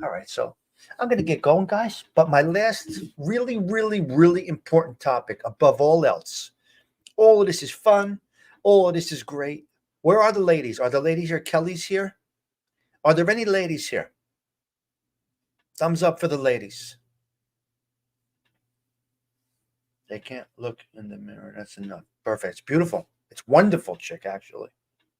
All right, so I'm going to get going, guys. But my last really important topic above all else. All of this is fun. All of this is great. Where are the ladies? Are the ladies here? Kelly's here? Are there any ladies here? Thumbs up for the ladies. They can't look in the mirror. That's enough. Perfect. It's beautiful. It's wonderful, chick, actually.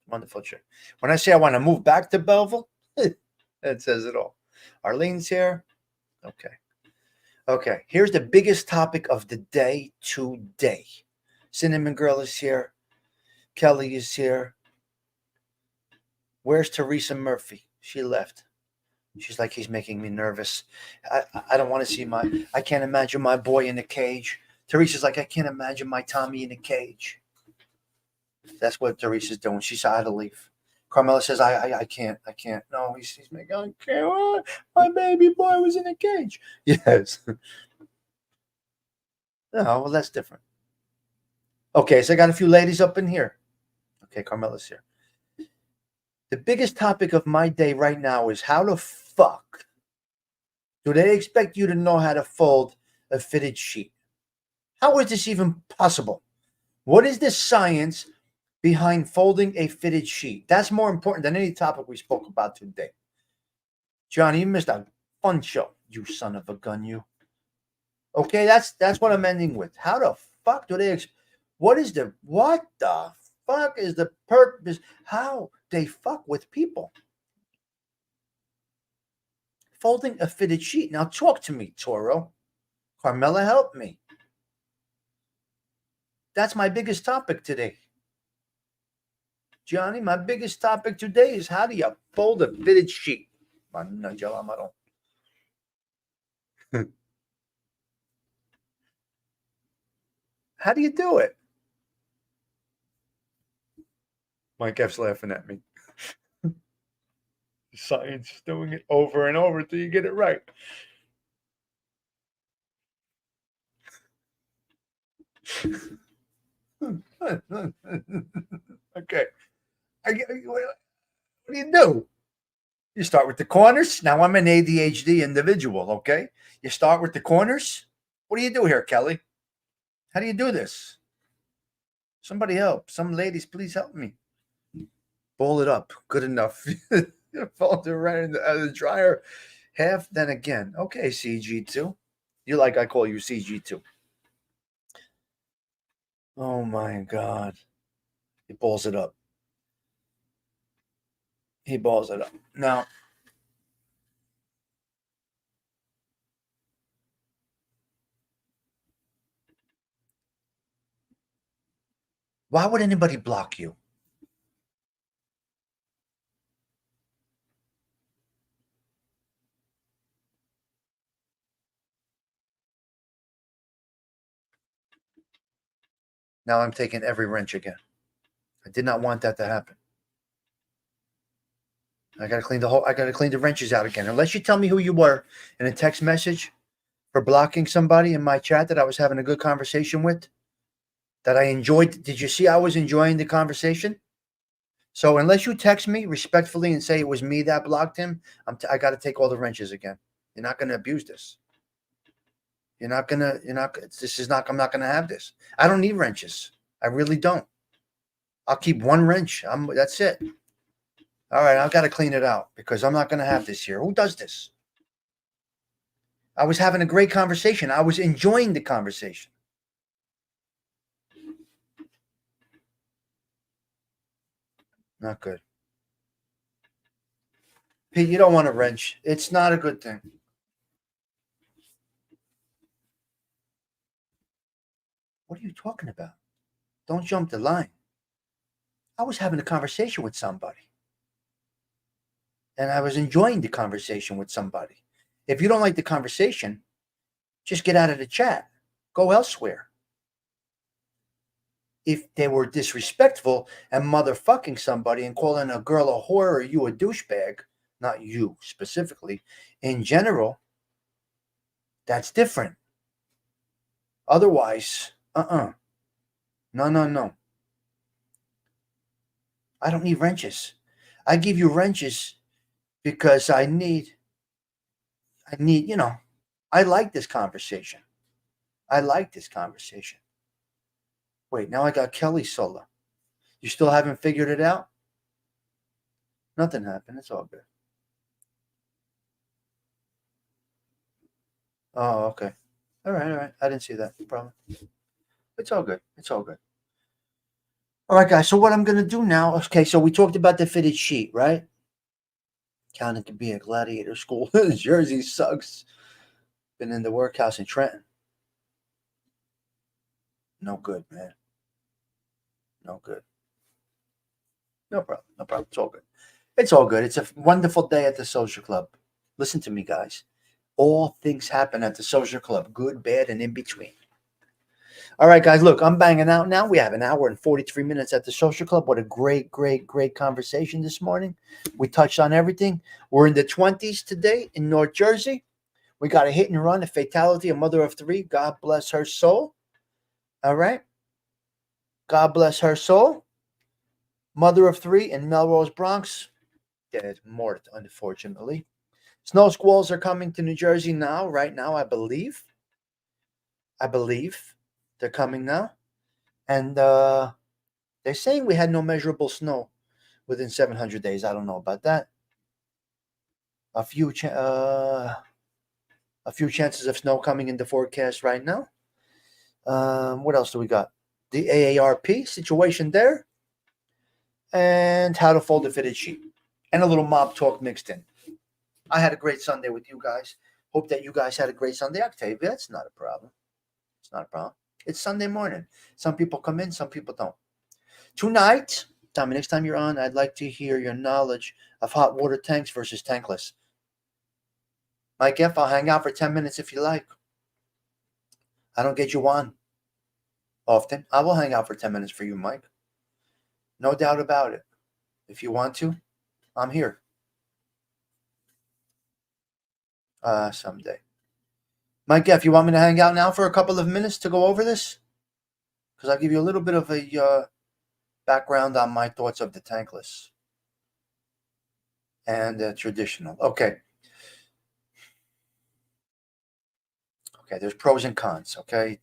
Wonderful chick. When I say I want to move back to Belleville, that says it all. Arlene's here. Okay. Okay. Here's the biggest topic of the day today. Cinnamon Girl is here. Kelly is here. Where's Teresa Murphy? She left. She's like, he's making me nervous. I don't want to see I can't imagine my boy in a cage. Teresa's like, I can't imagine my Tommy in a cage. That's what Teresa's doing. She saw how to leave. Carmela says, I can't. No, he's making, I can't. My baby boy was in a cage. Yes. No, well, that's different. Okay, so I got a few ladies up in here. Okay, Carmela's here. The biggest topic of my day right now is how the fuck do they expect you to know how to fold a fitted sheet? How is this even possible? What is the science behind folding a fitted sheet? That's more important than any topic we spoke about today. Johnny, you missed a fun show, you son of a gun, you. Okay, that's what I'm ending with. How the fuck do they? What the fuck is the purpose? How they fuck with people? Folding a fitted sheet. Now talk to me, Toro. Carmela, help me. That's my biggest topic today. Johnny, my biggest topic today is how do you fold a fitted sheet? How do you do it? Mike F's laughing at me. Science is doing it over and over until you get it right. Okay. What do you do? You start with the corners. Now I'm an ADHD individual, okay? You start with the corners. What do you do here, Kelly? How do you do this? Somebody help. Some ladies, please help me. Ball it up. Good enough. Fold it right in the dryer. Half, then again. Okay, CG2. You like I call you CG2. Oh my God. He balls it up. He balls it up. Now, why would anybody block you? Now I'm taking every wrench again. I did not want that to happen. I gotta clean the wrenches out again. Unless you tell me who you were in a text message for blocking somebody in my chat that I was having a good conversation with, that I enjoyed. Did you see I was enjoying the conversation? So unless you text me respectfully and say it was me that blocked him, I got to take all the wrenches again. You're not going to abuse this. You're not. This is not. I'm not going to have this. I don't need wrenches. I really don't. I'll keep one wrench. That's it. All right, I've got to clean it out because I'm not going to have this here. Who does this? I was having a great conversation. I was enjoying the conversation. Not good. Pete, you don't want a wrench. It's not a good thing. What are you talking about? Don't jump the line. I was having a conversation with somebody. And I was enjoying the conversation with somebody. If you don't like the conversation, just get out of the chat. Go elsewhere. If they were disrespectful and motherfucking somebody and calling a girl a whore or you a douchebag, not you specifically, in general, that's different. Otherwise, No. I don't need wrenches. I give you wrenches because I need, I like this conversation. Wait, now I got Kelly solo. You still haven't figured it out? Nothing happened. It's all good. Oh, okay. All right. I didn't see that. No problem. It's all good. All right, guys. So what I'm going to do now, okay, so we talked about the fitted sheet, right? Counting to be a gladiator school. Jersey sucks. Been in the workhouse in Trenton. No good, man. No good. No problem. It's all good. It's a wonderful day at the social club. Listen to me, guys. All things happen at the social club, good, bad, and in between. All right, guys, look, I'm banging out now. We have an hour and 43 minutes at the social club. What a great conversation this morning. We touched on everything. We're in the 20s today in North Jersey. We got a hit and run, a fatality, a mother of three. God bless her soul. All right. God bless her soul. Mother of three in Melrose, Bronx. Dead, mort, unfortunately. Snow squalls are coming to New Jersey now, right now, I believe. I believe they're coming now. And they're saying we had no measurable snow within 700 days. I don't know about that. A few, a few chances of snow coming in the forecast right now. What else do we got? The AARP situation there, and how to fold a fitted sheet, and a little mob talk mixed in. I had a great Sunday with you guys. Hope that you guys had a great Sunday. Octavia, it's not a problem. It's not a problem. It's Sunday morning. Some people come in, some people don't. Tonight, Tommy, next time you're on, I'd like to hear your knowledge of hot water tanks versus tankless. Mike F., I'll hang out for 10 minutes if you like. I don't get you on often. I will hang out for 10 minutes for you, Mike. No doubt about it. If you want to, I'm here. Someday. Mike F., you want me to hang out now for a couple of minutes to go over this? Because I'll give you a little bit of a background on my thoughts of the tankless and traditional. Okay. Okay, there's pros and cons. Okay,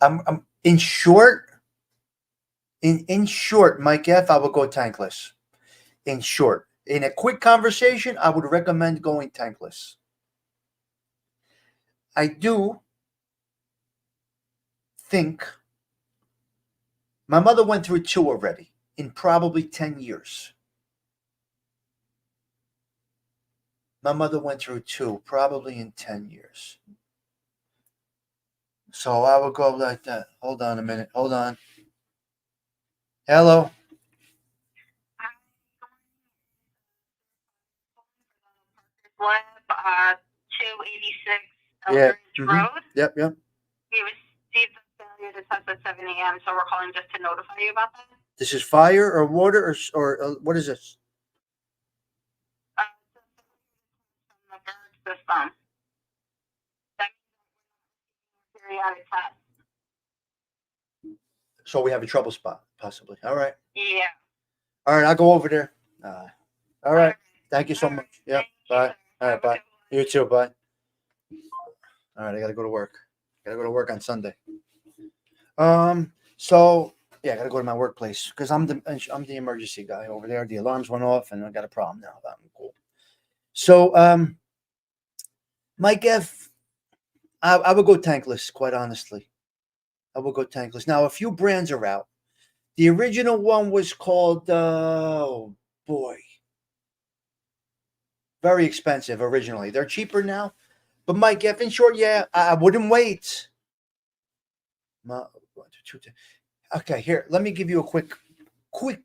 I'm in short, in short, Mike F., I would go tankless. In short, in a quick conversation, I would recommend going tankless. I do think my mother went through two already in probably 10 years. My mother went through two probably in 10 years. So I would go like that. Hold on a minute. Hold on. Hello. Flip 286 Yeah. Eldridge Road. Yep. We received a failure to test at 7 a.m., so we're calling just to notify you about that. This is fire or water or what is this? From the bird system. That means periodic test. So we have a trouble spot, possibly. All right. Yeah. All right, I'll go over there. All right. Thank you so much. Yep. Bye. All right, bye. You too. Bye. All right, I gotta go to work. Gotta go to work on Sunday. So yeah, I gotta go to my workplace because I'm the emergency guy over there. The alarms went off and I got a problem now. I'm cool. So Mike F., I would go tankless, quite honestly. I would go tankless. Now a few brands are out. The original one was called oh boy. Very expensive originally. They're cheaper now. But Mike F., in short, yeah, I wouldn't wait. Okay, here, let me give you a quick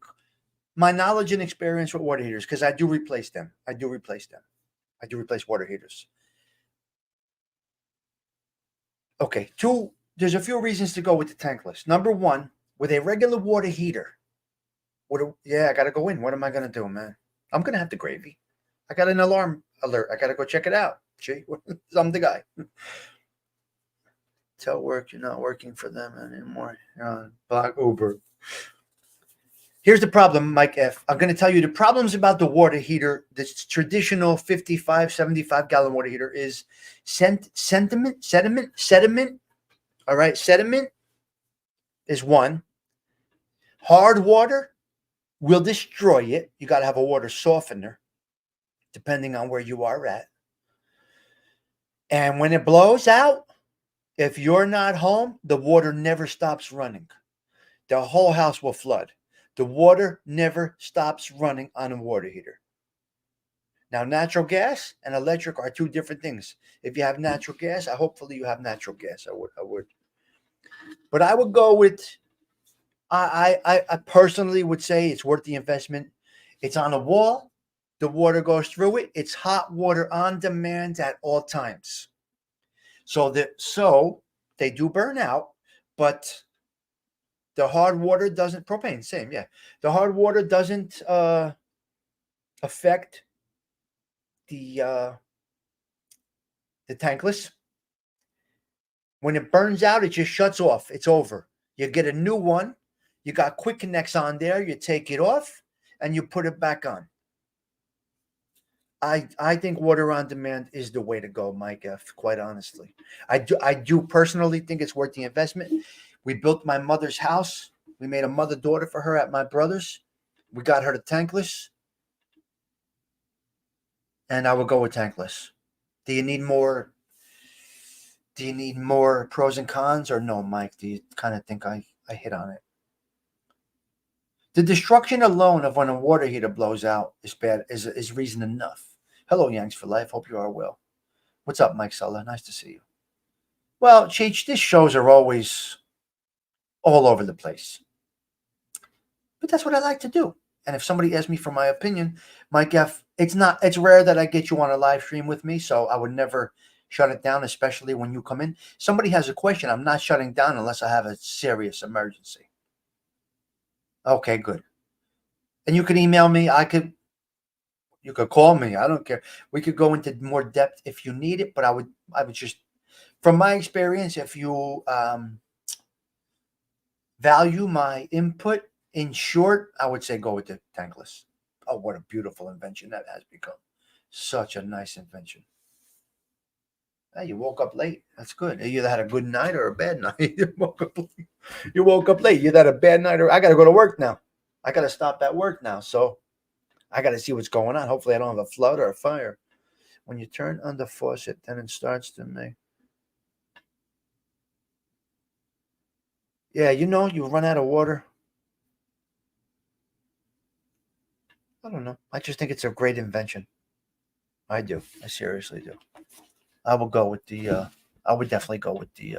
my knowledge and experience with water heaters because I do replace them. I do replace water heaters. Okay, there's a few reasons to go with the tankless. Number one, with a regular water heater, I got to go in. What am I going to do, man? I'm going to have the gravy. I got an alarm alert. I got to go check it out. Gee, I'm the guy. Tell work you're not working for them anymore. You're on Block Uber. Here's the problem, Mike F. I'm going to tell you the problems about the water heater, this traditional 55, 75-gallon water heater is sediment. All right, sediment is one. Hard water will destroy it. You got to have a water softener, depending on where you are at. And when it blows out, if you're not home, the water never stops running. The whole house will flood. The water never stops running on a water heater. Now, natural gas and electric are two different things. If you have natural gas, hopefully you have natural gas. I would. But I would go with, I personally would say it's worth the investment. It's on a wall. The water goes through it. It's hot water on demand at all times. So they do burn out, but the hard water doesn't, propane, same, yeah. The hard water doesn't affect the tankless. When it burns out, it just shuts off. It's over. You get a new one. You got quick connects on there. You take it off and you put it back on. I think water on demand is the way to go, Mike F. Quite honestly, I do personally think it's worth the investment. We built my mother's house. We made a mother-daughter for her at my brother's. We got her to tankless, and I would go with tankless. Do you need more? Do you need more pros and cons, or no, Mike? Do you kind of think I hit on it? The destruction alone of when a water heater blows out is bad. Is reason enough. Hello, Yanks for life. Hope you are well. What's up, Mike Sulla? Nice to see you. Well, Cheech, these shows are always all over the place. But that's what I like to do. And if somebody asks me for my opinion, Mike F, it's rare that I get you on a live stream with me, so I would never shut it down, especially when you come in. Somebody has a question, I'm not shutting down unless I have a serious emergency. Okay, good. And you can email me. You could call me. I don't care. We could go into more depth if you need it, but I would just, from my experience, if you value my input, in short, I would say go with the tankless. Oh, what a beautiful invention that has become. Such a nice invention. Hey, you woke up late. That's good. You either had a good night or a bad night. You woke up late. You either had a bad night or I got to go to work now. I got to stop at work now. So I got to see what's going on. Hopefully I don't have a flood or a fire. When you turn on the faucet, then it starts to make. Yeah, you run out of water. I don't know. I just think it's a great invention. I do. I seriously do. I will go with the. I would definitely go with the.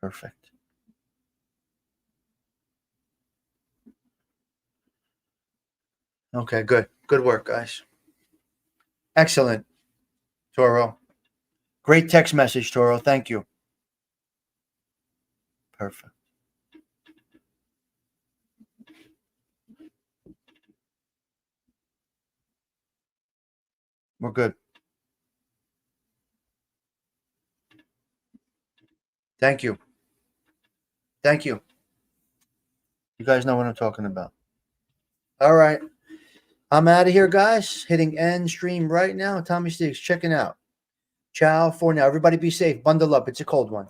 Perfect. Okay, good. Good work, guys. Excellent, Toro. Great text message, Toro. Thank you. Perfect. We're good. Thank you. Thank you. You guys know what I'm talking about. All right. I'm out of here, guys. Hitting end stream right now. Tommy Stigs checking out. Ciao for now. Everybody be safe. Bundle up. It's a cold one.